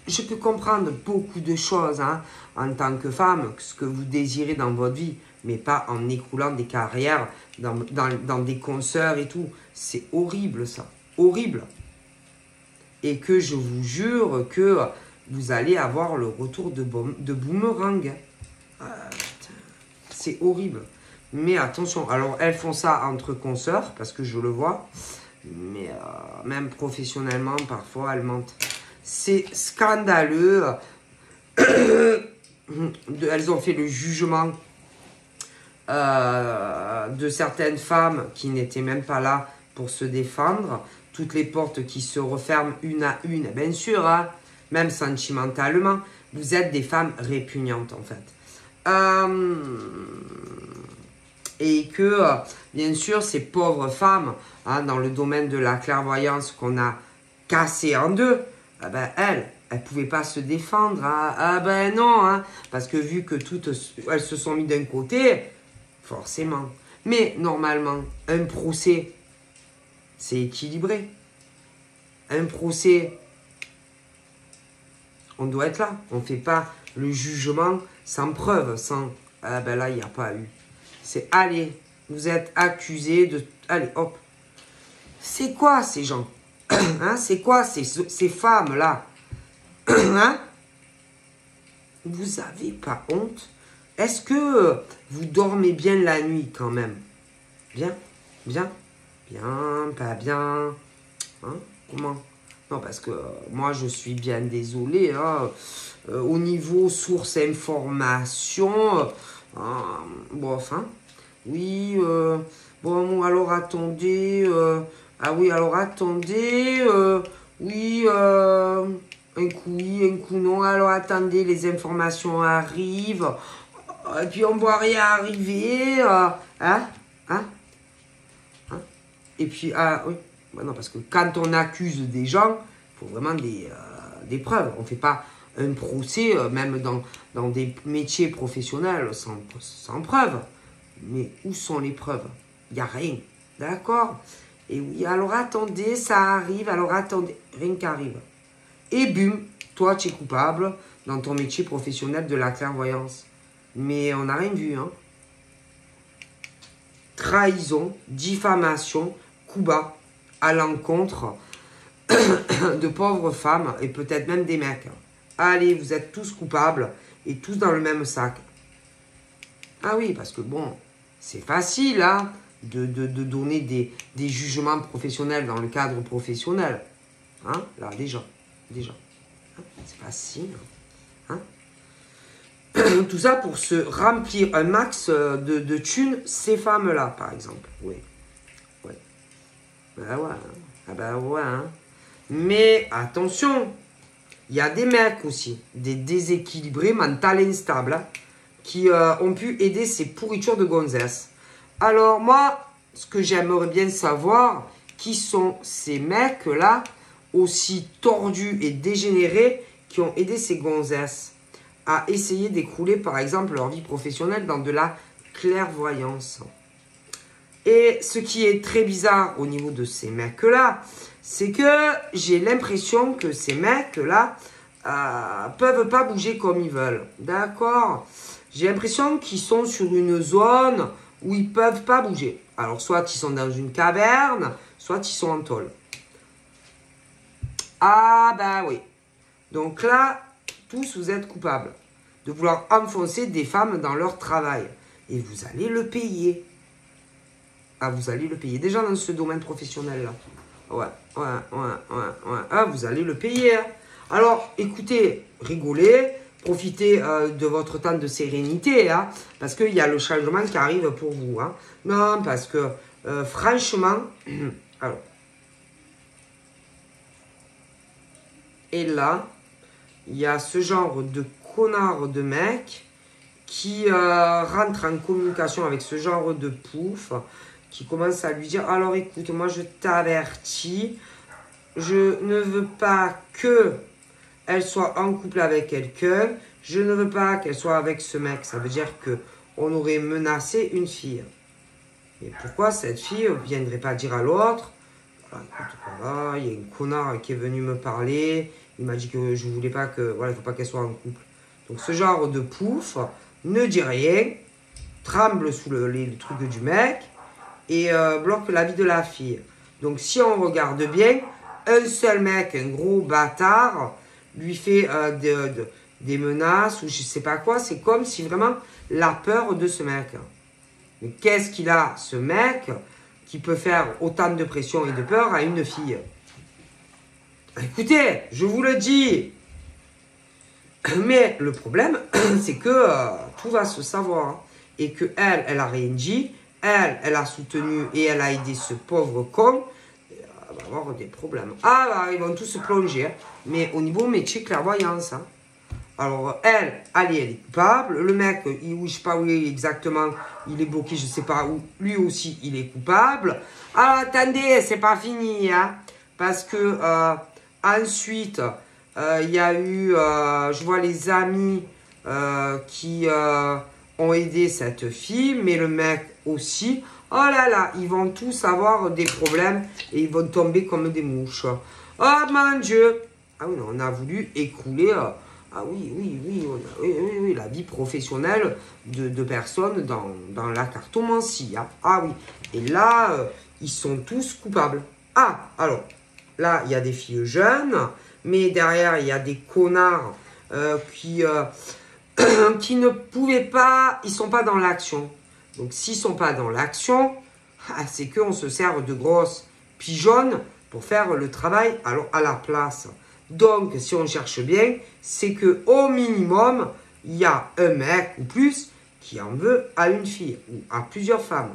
Je peux comprendre beaucoup de choses hein, en tant que femme, ce que vous désirez dans votre vie, mais pas en écroulant des carrières dans des concerts et tout. C'est horrible ça. Horrible. Et que je vous jure que vous allez avoir le retour de boomerang. C'est horrible. Mais attention, alors elles font ça entre consoeurs, parce que je le vois. Mais même professionnellement, parfois, elles mentent. C'est scandaleux. Elles ont fait le jugement de certaines femmes qui n'étaient même pas là pour se défendre. Toutes les portes qui se referment une à une. Bien sûr, hein, même sentimentalement, vous êtes des femmes répugnantes en fait. Et que, bien sûr, ces pauvres femmes, hein, dans le domaine de la clairvoyance qu'on a cassé en deux, ben, elles ne pouvaient pas se défendre. Hein. Ah ben non, hein, parce que vu que toutes, elles se sont mises d'un côté, forcément. Mais normalement, un procès, c'est équilibré. Un procès, on doit être là. On ne fait pas le jugement sans preuve, sans... Ah ben là, il n'y a pas eu. C'est, allez, vous êtes accusés de... Allez, hop. C'est quoi ces gens? Hein, c'est quoi ces femmes-là? Hein? Vous avez pas honte? Est-ce que vous dormez bien la nuit quand même? Bien? Bien? Bien? Pas bien? Hein? Comment? Non, parce que moi, je suis bien désolé. Hein, au niveau source information, bon, enfin, oui, bon, alors attendez, ah oui, alors attendez, oui, un coup oui, un coup non, alors attendez, les informations arrivent, et puis on voit rien arriver, hein, et puis, ah oui, bah non, parce que quand on accuse des gens, il faut vraiment des preuves. On ne fait pas un procès, même dans des métiers professionnels, sans preuves. Mais où sont les preuves? Il n'y a rien. D'accord? Et oui, alors attendez, ça arrive, alors attendez, rien qu'arrive. Et bum, toi, tu es coupable dans ton métier professionnel de la clairvoyance. Mais on n'a rien vu, hein. Trahison, diffamation, coup bas à l'encontre de pauvres femmes et peut-être même des mecs. Allez, vous êtes tous coupables et tous dans le même sac. Ah oui, parce que bon, c'est facile hein, de donner des jugements professionnels dans le cadre professionnel. Hein, là, déjà. Hein, c'est facile. Hein. Tout ça pour se remplir un max de thunes, ces femmes-là, par exemple. Oui. Ouais. Ben ouais. Ah ben ouais. Hein. Mais attention, il y a des mecs aussi, des déséquilibrés mental instables, hein, qui ont pu aider ces pourritures de gonzesses. Alors moi, ce que j'aimerais bien savoir, qui sont ces mecs-là, aussi tordus et dégénérés, qui ont aidé ces gonzesses. à essayer d'écrouler, par exemple, leur vie professionnelle dans de la clairvoyance. Et ce qui est très bizarre au niveau de ces mecs-là, c'est que j'ai l'impression que ces mecs-là peuvent pas bouger comme ils veulent. D'accord? J'ai l'impression qu'ils sont sur une zone où ils peuvent pas bouger. Alors, soit ils sont dans une caverne, soit ils sont en tôle. Ah, bah oui. Donc là, tous vous êtes coupables de vouloir enfoncer des femmes dans leur travail. Et vous allez le payer. Ah, vous allez le payer. Déjà dans ce domaine professionnel-là. Ouais. Ah, vous allez le payer. Hein. Alors, écoutez, rigolez. Profitez de votre temps de sérénité. Hein, parce qu'il y a le changement qui arrive pour vous. Hein. Non, parce que franchement... alors. Et là, il y a ce genre de connard de mec qui rentre en communication avec ce genre de pouf, qui commence à lui dire, alors écoute, moi je t'avertis, je ne veux pas que elle soit en couple avec quelqu'un, je ne veux pas qu'elle soit avec ce mec. Ça veut dire que on aurait menacé une fille. Et pourquoi cette fille ne viendrait pas dire à l'autre, voilà, écoute, voilà, il y a une connard qui est venu me parler, il m'a dit que je voulais pas que, voilà, il faut pas qu'elle soit en couple. Donc ce genre de pouf ne dit rien, tremble sous les trucs du mec et bloque la vie de la fille. Donc si on regarde bien, un seul mec, un gros bâtard, lui fait des menaces ou je sais pas quoi. C'est comme si vraiment la peur de ce mec. Mais qu'est-ce qu'il a, ce mec, qui peut faire autant de pression et de peur à une fille? Écoutez, je vous le dis. Mais le problème, c'est que tout va se savoir. Et que elle a rien dit. Elle a soutenu et elle a aidé ce pauvre con. Elle va avoir des problèmes. Ah, bah, ils vont tous se plonger. Hein. Mais au niveau métier clairvoyance. Hein. Alors, elle est coupable. Le mec, je ne sais pas où il est exactement. Il est bloqué, je ne sais pas où. Lui aussi, il est coupable. Alors, attendez, c'est pas fini. Hein, parce que ensuite, il y a eu, je vois les amis qui ont aidé cette fille. Mais le mec aussi. Oh là là, ils vont tous avoir des problèmes. Et ils vont tomber comme des mouches. Oh mon Dieu. Ah oui, on a voulu écrouler... ah oui, la vie professionnelle de personnes dans la cartomancie. Hein. Ah oui, et là, ils sont tous coupables. Ah, alors, là, il y a des filles jeunes, mais derrière, il y a des connards qui ne pouvaient pas, ils sont pas dans l'action. Donc, s'ils sont pas dans l'action, c'est qu'on se sert de grosses pigeonnes pour faire le travail alors à la place. Donc, si on cherche bien, c'est que au minimum, il y a un mec ou plus qui en veut à une fille ou à plusieurs femmes.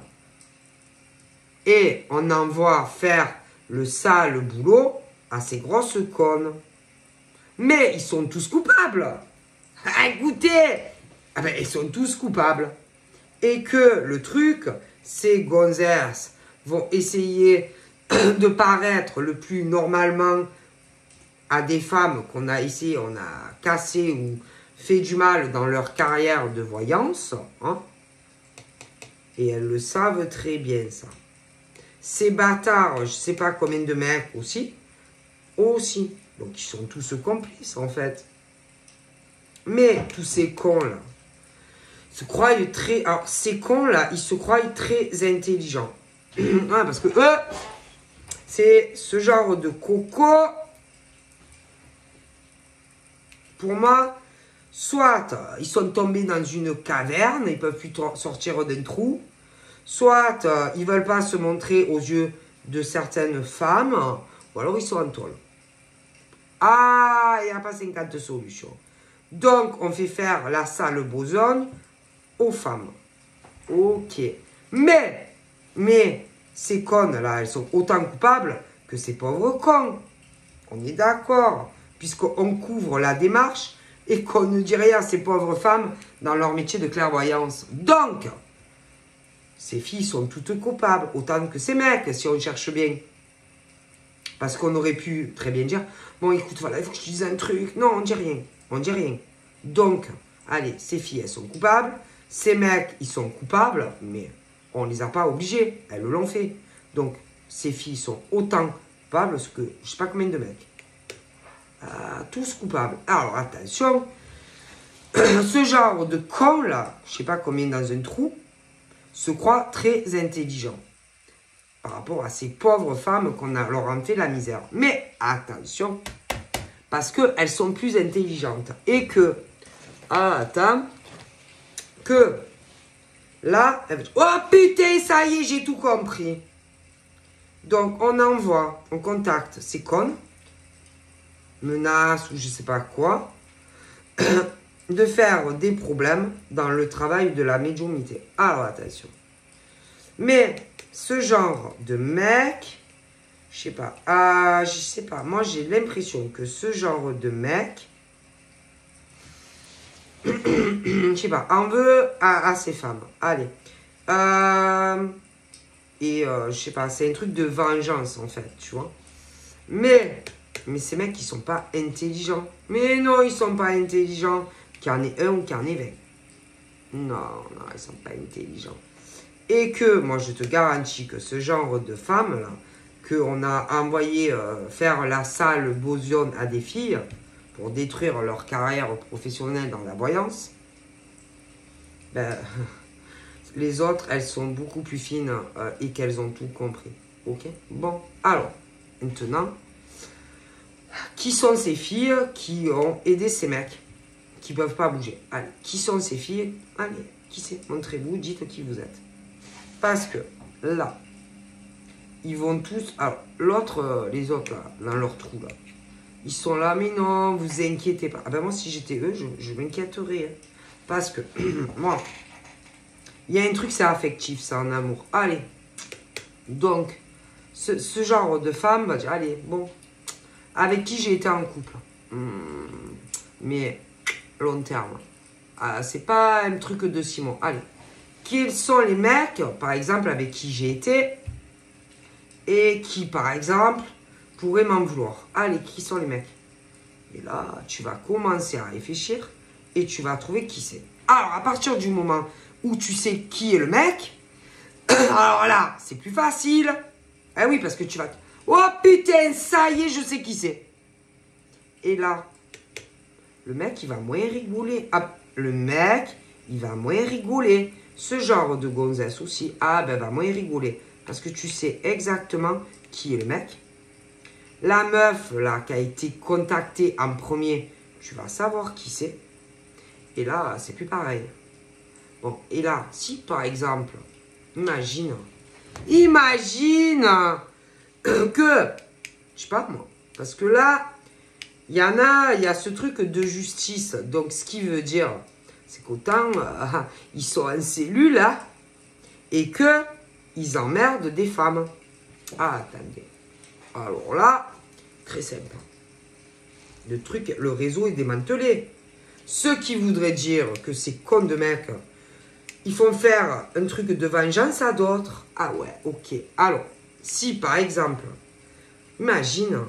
Et on envoie faire le sale boulot à ces grosses connes. Mais ils sont tous coupables. Écoutez, ah ben, ils sont tous coupables. Et que le truc, ces gonzesses vont essayer de paraître le plus normalement à des femmes qu'on a essayé, on a cassé ou fait du mal dans leur carrière de voyance. Hein, et elles le savent très bien, ça. Ces bâtards, je ne sais pas combien de mecs aussi. Donc, ils sont tous complices, en fait. Mais tous ces cons-là se croient très... Alors, ces cons-là, ils se croient très intelligents. Parce que eux, c'est ce genre de coco... Pour moi, soit ils sont tombés dans une caverne, ils ne peuvent plus sortir d'un trou, soit ils ne veulent pas se montrer aux yeux de certaines femmes, ou alors ils sont en tôle. Ah, il n'y a pas 50 solutions. Donc, on fait faire la sale besogne aux femmes. Ok. Mais, ces connes-là, elles sont autant coupables que ces pauvres cons. On est d'accord. Puisqu'on couvre la démarche et qu'on ne dit rien à ces pauvres femmes dans leur métier de clairvoyance. Donc, ces filles sont toutes coupables, autant que ces mecs, si on cherche bien. Parce qu'on aurait pu très bien dire, bon écoute, voilà, il faut que je te dise un truc. Non, on dit rien. On dit rien. Donc, Allez, ces filles, elles sont coupables. Ces mecs, ils sont coupables, mais on ne les a pas obligés. Elles l'ont fait. Donc, ces filles sont autant coupables que je ne sais pas combien de mecs. Tous coupables. Alors, attention. Ce genre de con, là, je ne sais pas combien dans un trou, se croit très intelligent par rapport à ces pauvres femmes qu'on a leur en fait la misère. Mais attention, parce qu'elles sont plus intelligentes. Et que, attends, que là, oh putain, ça y est, j'ai tout compris. Donc, on envoie, on contacte ces connes, menaces ou je sais pas quoi, de faire des problèmes dans le travail de la médiumnité. Alors, attention. Mais ce genre de mec, je sais pas, moi j'ai l'impression que ce genre de mec, je sais pas, en veut à ces femmes. Allez. Je sais pas, c'est un truc de vengeance en fait, tu vois. Mais ces mecs, ils sont pas intelligents. Mais non, ils sont pas intelligents. Qu'il y en ait un ou qu'il y en ait 20. Non, ils sont pas intelligents. Et que, moi, je te garantis que ce genre de femmes-là, qu'on a envoyé faire la sale boson à des filles pour détruire leur carrière professionnelle dans la voyance, ben, les autres, elles sont beaucoup plus fines et qu'elles ont tout compris. Ok? Bon, alors, maintenant, qui sont ces filles qui ont aidé ces mecs qui ne peuvent pas bouger? Allez, qui sont ces filles? Allez, qui c'est? Montrez-vous, dites qui vous êtes. Parce que là, ils vont tous... Alors, les autres là, dans leur trou là, ils sont là, mais non, vous inquiétez pas. Ah ben moi, si j'étais eux, je m'inquiéterais. Hein. Parce que, moi, il y a un truc, c'est affectif, c'est en amour. Allez, donc, ce genre de femme va dire, allez, bon, avec qui j'ai été en couple. Mais, long terme. C'est pas un truc de 6 mois. Allez. Quels sont les mecs, par exemple, avec qui j'ai été et qui, par exemple, pourraient m'en vouloir? Allez, qui sont les mecs? Et là, tu vas commencer à réfléchir et tu vas trouver qui c'est. Alors, à partir du moment où tu sais qui est le mec, alors là, c'est plus facile. Ah oui, parce que tu vas... Oh putain, ça y est, je sais qui c'est. Et là, le mec, il va moins rigoler. Ah, le mec, il va moins rigoler. Ce genre de gonzesse aussi, va moins rigoler. Parce que tu sais exactement qui est le mec. La meuf, là, qui a été contactée en premier, tu vas savoir qui c'est. Et là, c'est plus pareil. Bon, et là, si par exemple, imagine que, je sais pas moi, parce que là, il y a ce truc de justice. Donc, ce qui veut dire... c'est qu'autant ils sont en cellule là et que ils emmerdent des femmes. Ah, attendez. Alors là, très simple. Le réseau est démantelé. Ce qui voudrait dire que ces cons de mecs, ils font faire un truc de vengeance à d'autres. Ah ouais, ok. Alors, si par exemple, imagine,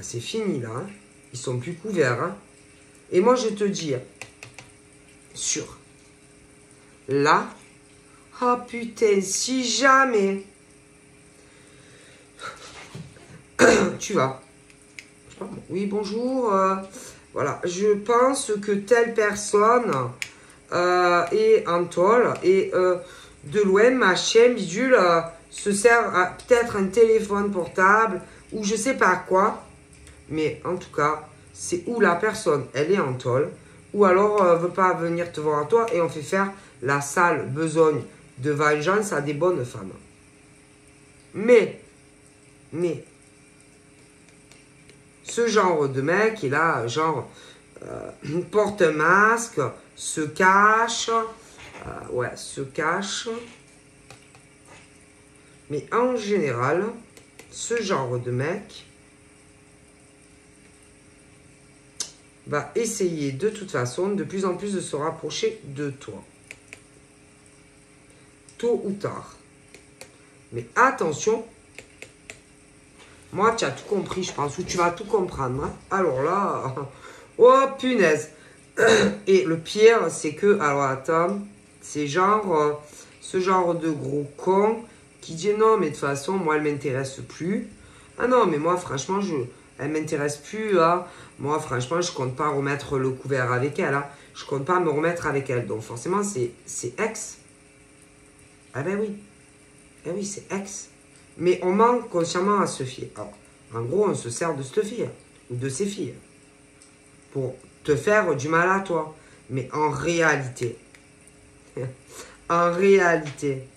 c'est fini là, hein, ils sont plus couverts. Hein, et moi je te dis, sûr. Là, oh putain, si jamais tu vas, je sais pas, oui bonjour, voilà, je pense que telle personne est en tôle et de loin machin bidule se sert à peut-être un téléphone portable ou je sais pas quoi, mais en tout cas c'est où la personne elle est en tôle. Ou alors veut pas venir te voir à toi et on fait faire la sale besogne de vengeance à des bonnes femmes. Mais, ce genre de mec, il a genre, porte un masque, se cache, se cache. Mais en général, ce genre de mec va essayer de toute façon de plus en plus de se rapprocher de toi. Tôt ou tard. Mais attention, moi tu as tout compris je pense, ou tu vas tout comprendre. Hein. Alors là, oh punaise, Et le pire, c'est que, alors attends, c'est genre, ce genre de gros con qui dit non, mais de toute façon, moi, elle m'intéresse plus. Ah non, mais moi, franchement, elle m'intéresse plus. Hein. Moi, franchement, je compte pas remettre le couvert avec elle. Hein. Je compte pas me remettre avec elle. Donc, forcément, c'est ex. Ah ben oui. Eh oui, c'est ex. Mais on manque consciemment à se fier. Alors, en gros, on se sert de cette fille ou de ces filles pour te faire du mal à toi. Mais en réalité, en réalité,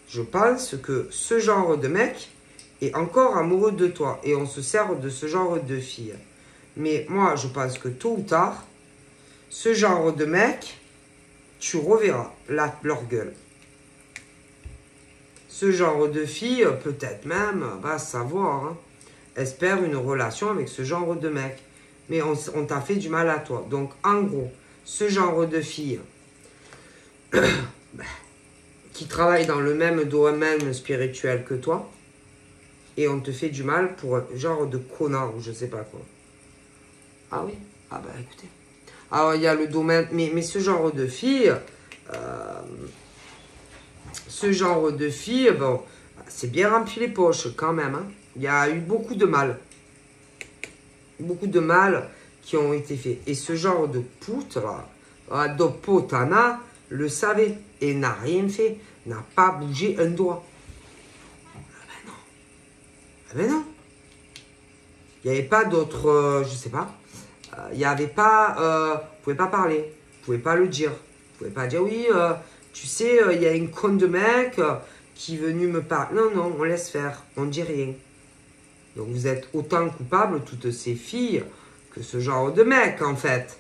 je pense que ce genre de mec est encore amoureux de toi et on se sert de ce genre de fille. Mais moi, je pense que tôt ou tard, ce genre de mec, tu reverras leur gueule. Ce genre de fille, peut-être même, va savoir, hein, espère une relation avec ce genre de mec. Mais on t'a fait du mal à toi. Donc, en gros, ce genre de fille qui travaille dans le même domaine spirituel que toi, et on te fait du mal pour un genre de connard ou je sais pas quoi. Ah oui? Ah bah écoutez. Alors, il y a le domaine... Mais ce genre de fille... bon, c'est bien rempli les poches quand même. Hein. Il y a eu beaucoup de mal. Beaucoup de mal qui ont été faits. Et ce genre de poutre, de potana, le savait et n'a rien fait. N'a pas bougé un doigt. Ah ben non. Ah ben non. Il n'y avait pas d'autres... je sais pas. Il n'y avait pas... vous pouvez pas parler. Vous pouvez pas le dire. Vous pouvez pas dire oui... tu sais, il y a une conne de mec qui est venu me parler. Non, non, on laisse faire, on dit rien. Donc vous êtes autant coupables, toutes ces filles, que ce genre de mec, en fait.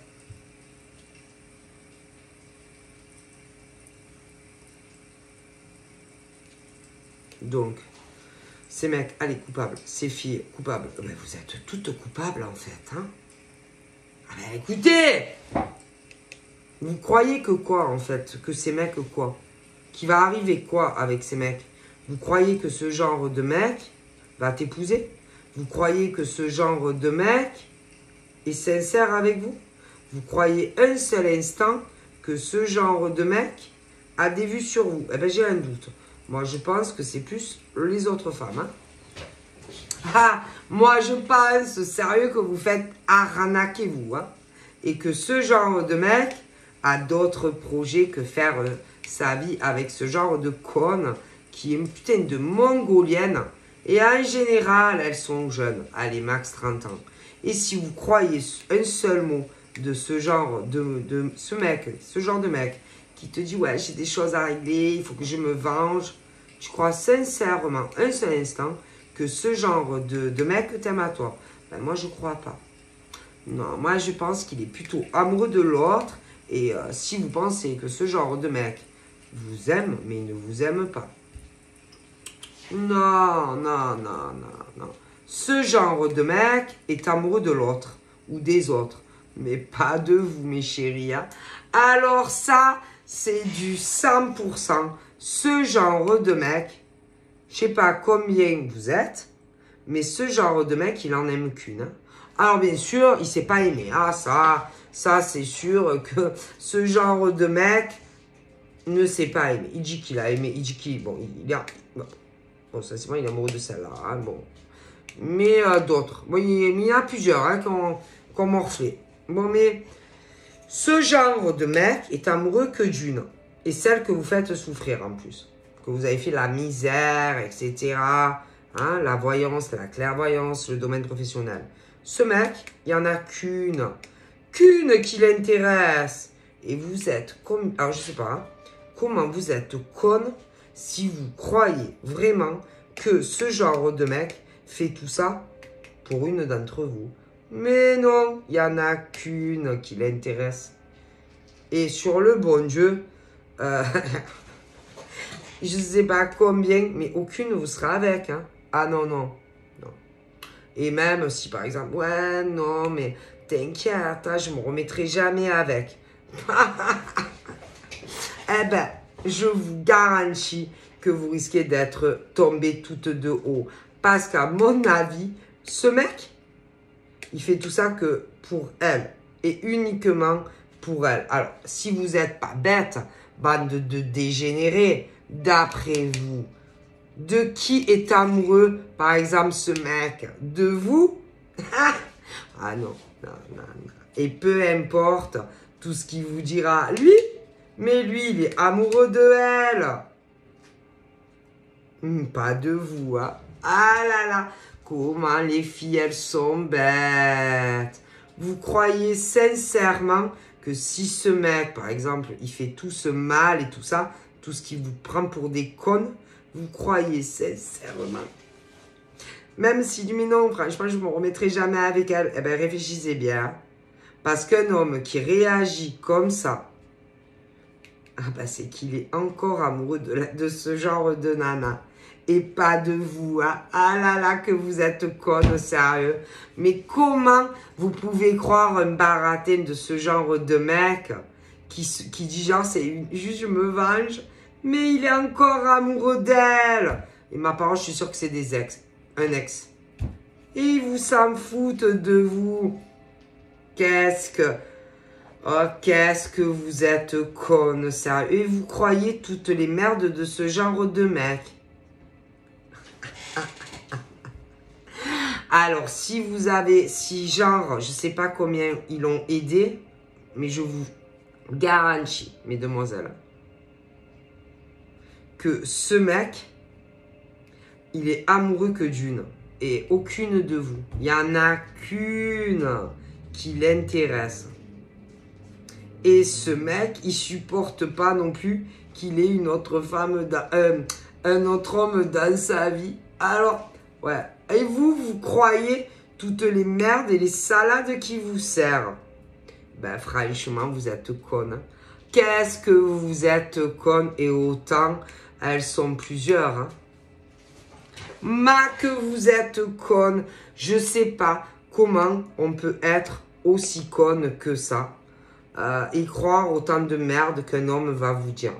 Donc, ces mecs, allez, coupables. Ces filles, coupables. Mais vous êtes toutes coupables, en fait. Hein. Ah ben, écoutez! Vous croyez que quoi, en fait? Que ces mecs, quoi? Qu'il va arriver quoi avec ces mecs? Vous croyez que ce genre de mec va t'épouser? Vous croyez que ce genre de mec est sincère avec vous? Vous croyez un seul instant que ce genre de mec a des vues sur vous? Eh bien, j'ai un doute. Moi, je pense que c'est plus les autres femmes. Hein? Ah, moi, je pense sérieux que vous faites arnaquer vous. Hein? Et que ce genre de mec a d'autres projets que faire sa vie avec ce genre de conne qui est une putain de mongolienne. Et en général, elles sont jeunes. Allez, max 30 ans. Et si vous croyez un seul mot de ce genre de ce mec, ce genre de mec qui te dit ouais, j'ai des choses à régler, il faut que je me venge. Tu crois sincèrement, un seul instant, que ce genre de mec t'aime à toi? Ben, moi, je crois pas. Non, moi, je pense qu'il est plutôt amoureux de l'autre. Et si vous pensez que ce genre de mec vous aime, mais il ne vous aime pas. Non, non, non, non, non. Ce genre de mec est amoureux de l'autre ou des autres. Mais pas de vous, mes chéris. Hein. Alors ça, c'est du 100%. Ce genre de mec, je sais pas combien vous êtes, mais ce genre de mec, il en aime qu'une. Hein. Alors bien sûr, il s'est pas aimé. Ah ça c'est sûr que ce genre de mec ne s'est pas aimé. Il dit qu'il a aimé, il dit qu'il... Bon, il a... Bon, ça c'est bon, il est amoureux de celle-là. Hein, bon. Mais d'autres. Bon, il y en a plusieurs hein, qui ont morflé. Bon, mais ce genre de mec est amoureux que d'une. Et celle que vous faites souffrir en plus. Que vous avez fait la misère, etc. Hein, la voyance, la clairvoyance, le domaine professionnel. Ce mec, il n'y en a qu'une. Qu'une qui l'intéresse. Et vous êtes comme... Alors, je sais pas. Hein, comment vous êtes conne si vous croyez vraiment que ce genre de mec fait tout ça pour une d'entre vous. Mais non, il n'y en a qu'une qui l'intéresse. Et sur le bon Dieu, je ne sais pas combien, mais aucune vous sera avec. Hein. Ah non, non, non. Et même si par exemple, ouais, non, mais t'inquiète, hein, je ne me remettrai jamais avec. Eh ben, je vous garantis que vous risquez d'être tombées toutes de haut. Parce qu'à mon avis, ce mec, il fait tout ça que pour elle. et uniquement pour elle. Alors, si vous n'êtes pas bête, bande de dégénérés, d'après vous, de qui est amoureux, par exemple, ce mec? De vous? Ah non, non, non, non. Et peu importe tout ce qu'il vous dira, lui, mais lui, il est amoureux de elle. Pas de vous, hein. Ah là là, comment les filles, elles sont bêtes. Vous croyez sincèrement que si ce mec, par exemple, il fait tout ce mal et tout ça, tout ce qui vous prend pour des connes, vous croyez sincèrement? Même si du mais non, franchement, je ne me remettrai jamais avec elle, eh bien, réfléchissez bien. Parce qu'un homme qui réagit comme ça, ah bah, c'est qu'il est encore amoureux de ce genre de nana. Et pas de vous, hein. Ah là là, que vous êtes conne, sérieux. Mais comment vous pouvez croire un baratin de ce genre de mec qui dit genre, c'est juste je me venge, mais il est encore amoureux d'elle. Et ma parole, je suis sûre que c'est des ex. Un ex. Et ils vous s'en foutent de vous. Qu'est-ce que vous êtes conne, sérieux. Et vous croyez toutes les merdes de ce genre de mec. Alors, si genre, je sais pas combien ils l'ont aidé, mais je vous garantis, mesdemoiselles, que ce mec, il est amoureux que d'une, et aucune de vous. Il n'y en a qu'une qui l'intéresse. Et ce mec, il supporte pas non plus qu'il ait une autre femme, un autre homme dans sa vie. Alors, ouais. Et vous croyez toutes les merdes et les salades qui vous servent. Ben, franchement, vous êtes conne. Qu'est-ce que vous êtes conne et autant, elles sont plusieurs. Hein. Que vous êtes conne. Je sais pas comment on peut être aussi conne que ça. Et croire autant de merde qu'un homme va vous dire.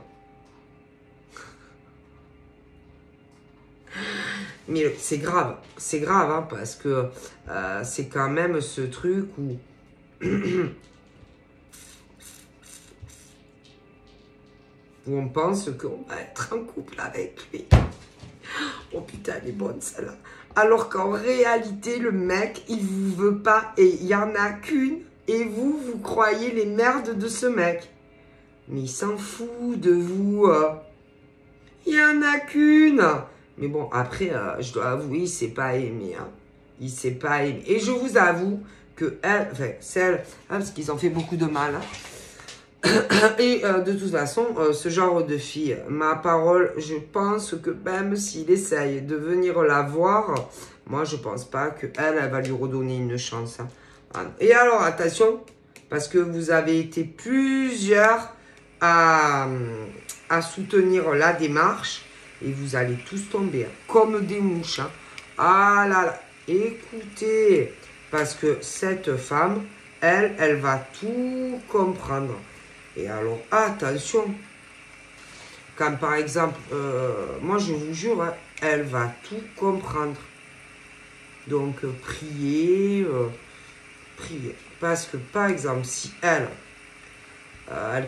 Mais c'est grave hein, parce que c'est quand même ce truc où où on pense qu'on va être en couple avec lui. Oh putain, elle est bonne celle-là. Alors qu'en réalité, le mec, il vous veut pas et il y en a qu'une. Et vous croyez les merdes de ce mec. Mais il s'en fout de vous. Il y en a qu'une. Mais bon, après, je dois avouer, il s'est pas aimé. Hein. Il s'est pas aimé. Et je vous avoue que elle, enfin, celle, parce qu'ils ont fait beaucoup de mal. Hein. Et de toute façon, ce genre de fille, ma parole, je pense que même s'il essaye de venir la voir, moi, je pense pas qu'elle va lui redonner une chance. Hein. Et alors, attention, parce que vous avez été plusieurs à soutenir la démarche. Et vous allez tous tomber hein, comme des mouches. Hein. Ah là là, écoutez, parce que cette femme, elle va tout comprendre. Et alors, attention, quand par exemple, moi je vous jure, hein, elle va tout comprendre. Donc, priez. Parce que par exemple, si elle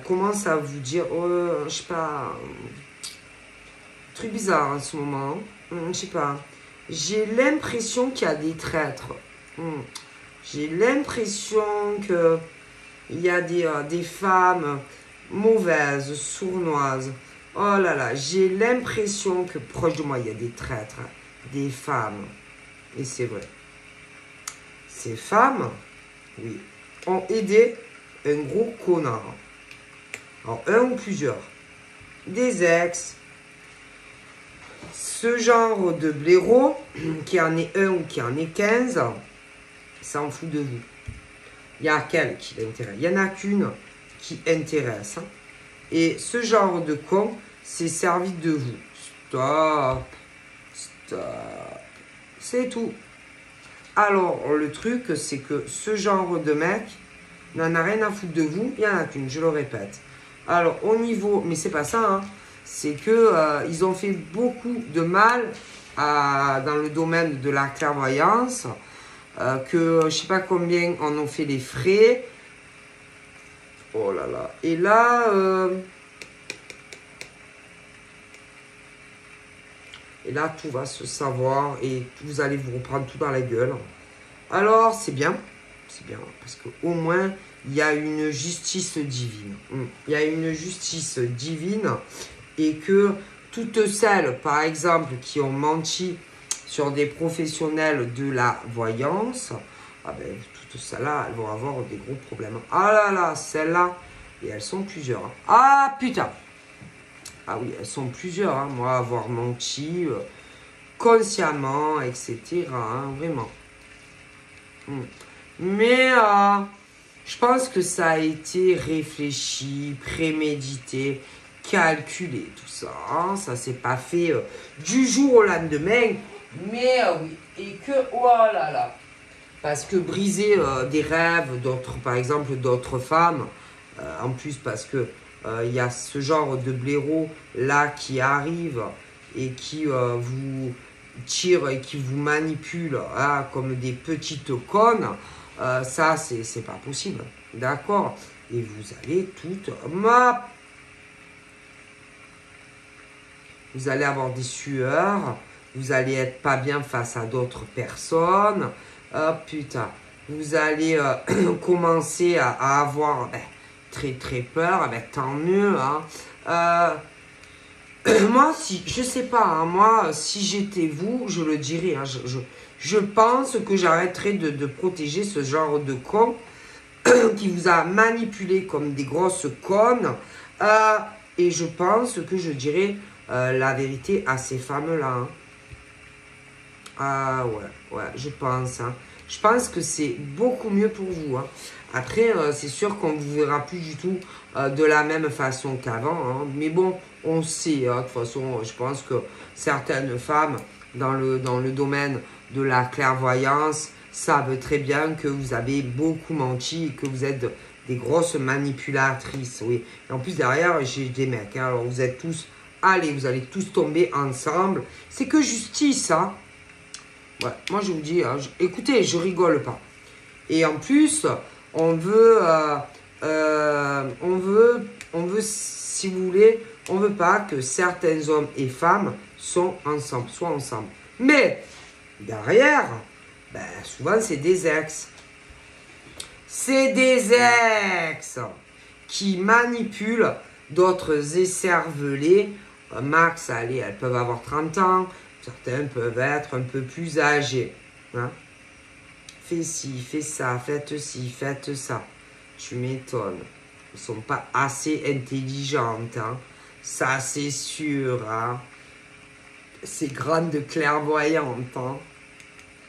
commence à vous dire, oh, je sais pas... truc bizarre en ce moment. Je sais pas. J'ai l'impression qu'il y a des traîtres. J'ai l'impression que il y a des femmes mauvaises, sournoises. Oh là là, j'ai l'impression que proche de moi, il y a des traîtres, des femmes. Et c'est vrai. Ces femmes, oui, ont aidé un gros connard. Alors, un ou plusieurs. Des ex. Ce genre de blaireau, qui en est un ou qui en est 15, s'en fout de vous. Il y a quelle qui l'intéresse. Il n'y en a qu'une qui intéresse. Hein. Et ce genre de con s'est servi de vous. Stop. Stop. C'est tout. Alors, le truc, c'est que ce genre de mec n'en a rien à foutre de vous. Il n'y en a qu'une, je le répète. Alors, au niveau... Mais c'est pas ça, hein. C'est que ils ont fait beaucoup de mal dans le domaine de la clairvoyance, que je sais pas combien en ont fait les frais, Oh là là. Et là... Et là, tout va se savoir et vous allez vous reprendre tout dans la gueule. Alors, c'est bien, parce qu'au moins, il y a une justice divine. Il y a une justice divine et que toutes celles, par exemple, qui ont menti sur des professionnels de la voyance, ah ben, toutes celles-là, elles vont avoir des gros problèmes. Ah là là, celles-là, et elles sont plusieurs. Ah putain! Ah oui, elles sont plusieurs, hein. Moi, avoir menti consciemment, etc. Hein, vraiment. Mais je pense que ça a été réfléchi, prémédité, calculé, tout ça. Hein. Ça s'est pas fait du jour au lendemain. Mais oui, et que, oh là là. Parce que briser des rêves d'autres, par exemple, d'autres femmes, en plus parce que il y a ce genre de blaireau là qui arrive et qui vous tire et qui vous manipule hein, comme des petites connes, ça c'est pas possible, d'accord? Et vous allez toutes vous allez avoir des sueurs, vous allez être pas bien face à d'autres personnes, putain, vous allez commencer à avoir très très peur, tant mieux, hein. Moi, si, je sais pas, hein, moi, si j'étais vous, je le dirais, hein, je pense que j'arrêterais de protéger ce genre de con qui vous a manipulé comme des grosses connes, et je pense que je dirais la vérité à ces femmes-là. Hein. Ah ouais, je pense. Hein. Je pense que c'est beaucoup mieux pour vous. Hein. Après, c'est sûr qu'on ne vous verra plus du tout de la même façon qu'avant. Hein. Mais bon, on sait. Hein, de toute façon, je pense que certaines femmes dans le domaine de la clairvoyance savent très bien que vous avez beaucoup menti et que vous êtes des grosses manipulatrices. Oui. Et en plus, derrière, j'ai des mecs. Hein, alors, vous êtes tous... Allez, vous allez tous tomber ensemble. C'est que justice, hein. Ouais, moi je vous dis, hein, écoutez, je rigole pas. Et en plus, on veut, si vous voulez, on veut pas que certains hommes et femmes soient ensemble. Mais derrière, souvent c'est des ex. C'est des ex qui manipulent d'autres écervelés. Max, allez, elles peuvent avoir 30 ans. Certains peuvent être un peu plus âgés. Hein? Fais ci, fais ça, faites ci, faites ça. Tu m'étonnes. Elles ne sont pas assez intelligentes. Hein? Ça, c'est sûr. Hein? Ces grandes clairvoyantes. Hein?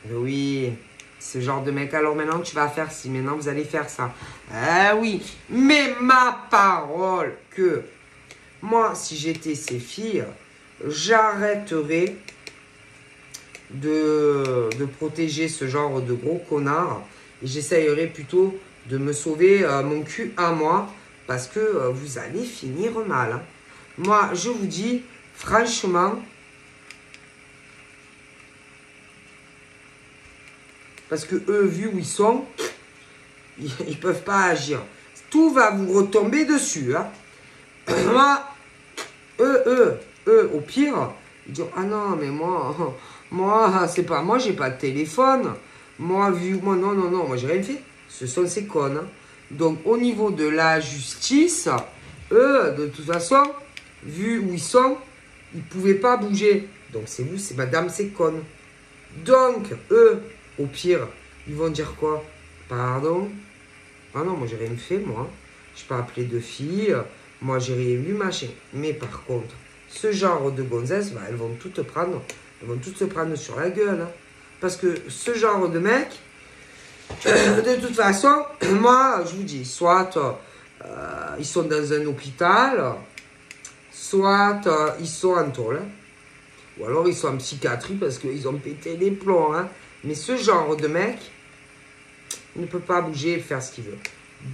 Oui. Ce genre de mec. Alors maintenant, tu vas faire ci. Maintenant, vous allez faire ça. Ah oui. Mais ma parole que moi, si j'étais ces filles, j'arrêterais de protéger ce genre de gros connards et j'essayerai plutôt de me sauver mon cul à moi parce que vous allez finir mal. Hein. Moi, je vous dis, franchement, parce que eux, vu où ils sont, ils peuvent pas agir. Tout va vous retomber dessus. Hein. Moi, eux, au pire, ils disent, ah non, mais moi, c'est pas, moi, j'ai pas de téléphone. Moi, non, moi, j'ai rien fait. Ce sont ces connes. Hein. Donc, au niveau de la justice, eux, de toute façon, vu où ils sont, ils pouvaient pas bouger. Donc, c'est vous, c'est madame, c'est conne. Donc, eux, au pire, ils vont dire quoi? Pardon? Ah non, moi, j'ai rien fait, moi. Je pas appelé de filles. Moi, j'ai rien vu, machin. Mais par contre, ce genre de gonzesses, elles vont toutes se prendre sur la gueule. Hein. Parce que ce genre de mec, de toute façon, moi, je vous dis, soit ils sont dans un hôpital, soit ils sont en tôle, hein. Ou alors ils sont en psychiatrie parce qu'ils ont pété les plombs. Hein. Mais ce genre de mec ne peut pas bouger et faire ce qu'il veut.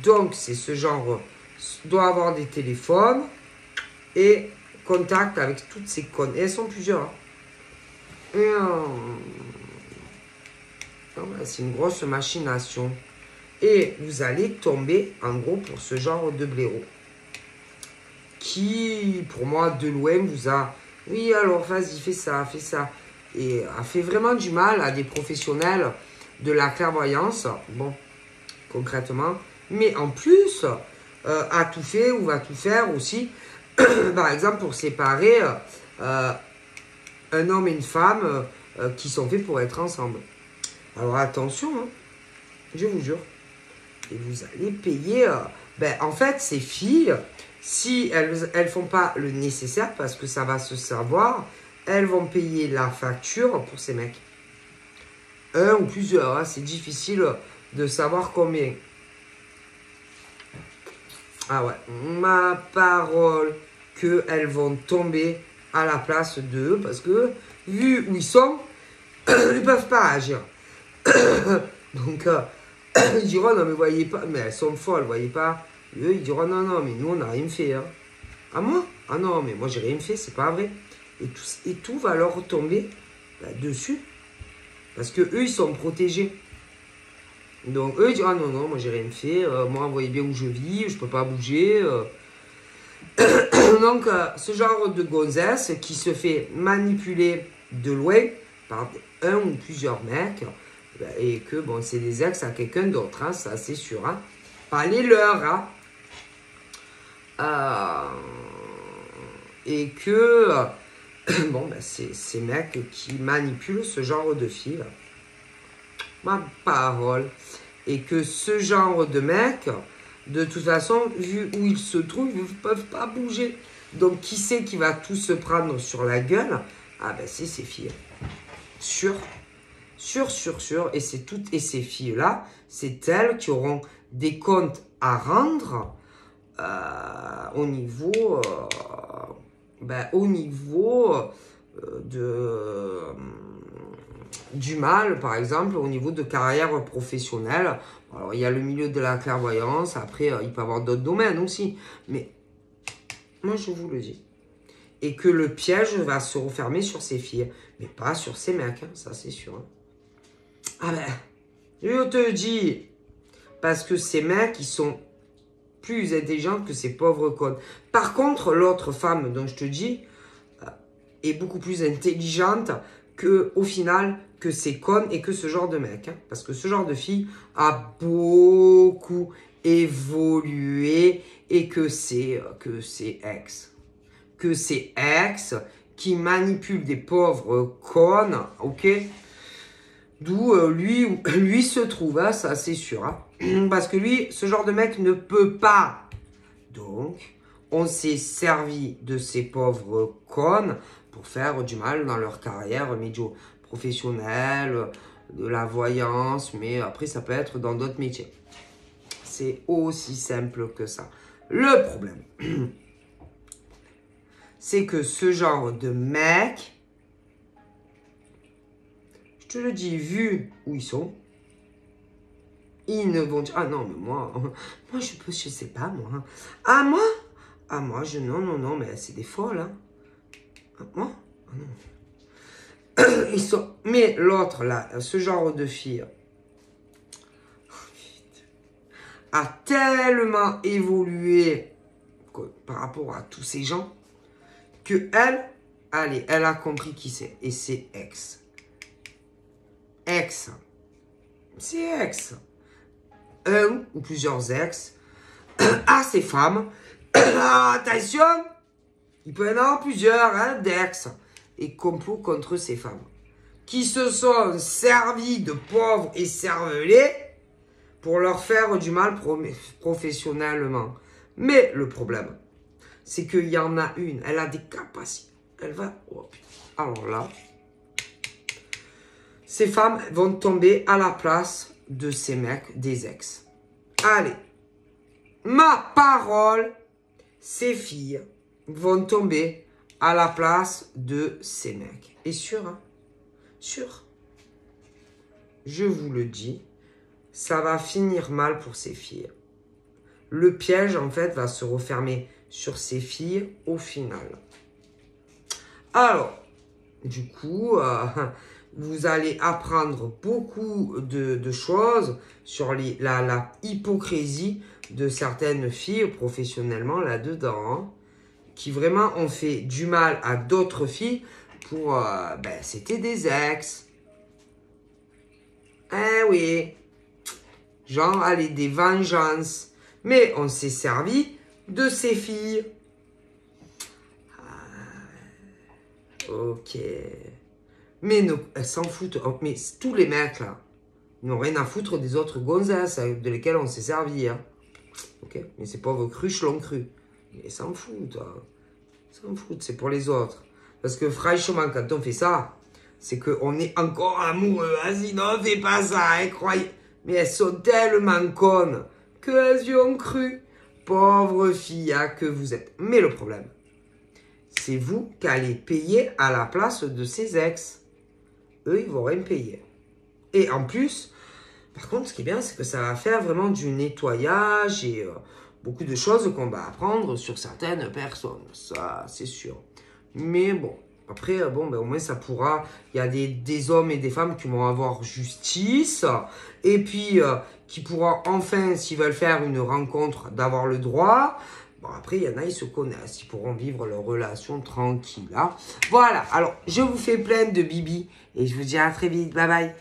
Donc, c'est ce genre... doit avoir des téléphones et contact avec toutes ces connes. Et elles sont plusieurs. Hein. Et c'est une grosse machination. Et vous allez tomber, en gros, pour ce genre de blaireau. Qui, pour moi, de loin, vous a... Oui, alors, vas-y, fais ça, fais ça. Et a fait vraiment du mal à des professionnels de la clairvoyance. Bon, concrètement. Mais en plus, a tout fait ou va tout faire aussi. Par exemple, pour séparer un homme et une femme qui sont faits pour être ensemble. Alors, attention, hein, je vous jure. Et vous allez payer... en fait, ces filles, si elles font pas le nécessaire, parce que ça va se savoir, elles vont payer la facture pour ces mecs. Un ou plusieurs, hein, c'est difficile de savoir combien. Ah ouais, ma parole qu'elles vont tomber à la place d'eux, parce que, vu où ils sont, ils ne peuvent pas agir. Donc, ils diront, non mais voyez pas, mais elles sont folles, voyez pas. Et eux, ils diront, non, non, mais nous, on n'a rien fait. Hein. Ah moi? Ah non, mais moi, j'ai rien fait, c'est pas vrai. Et tout va leur tomber dessus. Parce que eux, ils sont protégés. Donc, eux, ils disent, ah non, non, moi, j'ai rien fait. Moi, vous voyez bien où je vis, je peux pas bouger. Donc, ce genre de gonzesse qui se fait manipuler de loin par un ou plusieurs mecs, et que, bon, c'est des ex à quelqu'un d'autre, hein, ça, c'est sûr. Hein. Pas les leurs, hein. Et que, bon, c'est ces mecs qui manipulent ce genre de filles. Ma parole. Et que ce genre de mecs, de toute façon, vu où ils se trouvent, ils ne peuvent pas bouger. Donc, qui c'est qui va tout se prendre sur la gueule? Ah ben, c'est ces filles. Sûr. Et c'est toutes et ces filles-là, c'est elles qui auront des comptes à rendre au niveau du mal, par exemple, au niveau de carrière professionnelle. Alors, il y a le milieu de la clairvoyance, après, il peut y avoir d'autres domaines aussi. Mais, moi, je vous le dis. Et que le piège va se refermer sur ces filles. Mais pas sur ces mecs, hein, ça c'est sûr. Hein. Ah ben, je te dis, parce que ces mecs, ils sont plus intelligents que ces pauvres connes. Par contre, l'autre femme dont je te dis est beaucoup plus intelligente que, au final, que ces connes et que ce genre de mec. Hein. Parce que ce genre de fille a beaucoup évolué et que c'est ex. Que c'est ex qui manipule des pauvres connes, ok? D'où lui se trouve, hein, ça c'est sûr. Hein. Parce que lui, ce genre de mec ne peut pas. Donc, on s'est servi de ces pauvres connes pour faire du mal dans leur carrière médio-professionnelle, de la voyance, mais après ça peut être dans d'autres métiers. C'est aussi simple que ça. Le problème, c'est que ce genre de mec, je te le dis, vu où ils sont, ils ne vont dire, ah non, mais moi je sais pas, moi. Ah, moi? Ah, moi, non, mais c'est des folles, hein. Ah, moi? Ah, non. Ils sont, mais l'autre, là, ce genre de fille, a tellement évolué par rapport à tous ces gens, que elle a compris qui c'est, et c'est ex. Ex. C'est ex. Un ou plusieurs ex à ces femmes. Attention, il peut y en avoir plusieurs, hein, d'ex. Et complot contre ces femmes. Qui se sont servis de pauvres et cervelés pour leur faire du mal professionnellement. Mais le problème, c'est qu'il y en a une, elle a des capacités. Elle va... Oh, alors là, ces femmes vont tomber à la place de ces mecs, des ex. Allez, ma parole, ces filles vont tomber à la place de ces mecs. Et sûr, hein? Sûr. Je vous le dis, ça va finir mal pour ces filles. Le piège, en fait, va se refermer sur ces filles au final. Alors, du coup, Vous allez apprendre beaucoup de choses sur la hypocrisie de certaines filles professionnellement là-dedans, hein, qui vraiment ont fait du mal à d'autres filles pour... c'était des ex. Eh oui. Genre, allez, des vengeances. Mais on s'est servi de ces filles. Ok. Mais elles s'en foutent. Mais tous les mecs, là, n'ont rien à foutre des autres gonzesses de lesquelles on s'est servi. Hein. Ok. Mais ces pauvres cruches l'ont cru. Mais ils s'en foutent. Hein. Ils s'en foutent, c'est pour les autres. Parce que franchement, quand on fait ça, c'est qu'on est encore amoureux. Hein, sinon, on fait pas ça, hein, croyez. Mais elles sont tellement connes qu'elles y ont cru. Pauvre fille hein, que vous êtes. Mais le problème, c'est vous qui allez payer à la place de ces ex. Eux, ils vont rien payer. Et en plus, par contre, ce qui est bien, c'est que ça va faire vraiment du nettoyage et beaucoup de choses qu'on va apprendre sur certaines personnes. Ça, c'est sûr. Mais bon, après, au moins ça pourra... Il y a des hommes et des femmes qui vont avoir justice. Et puis, qui pourront enfin, s'ils veulent faire une rencontre, d'avoir le droit. Bon, après, il y en a, ils se connaissent. Ils pourront vivre leur relation tranquille. Hein. Voilà. Alors, je vous fais plein de bibi. Et je vous dis à très vite. Bye bye.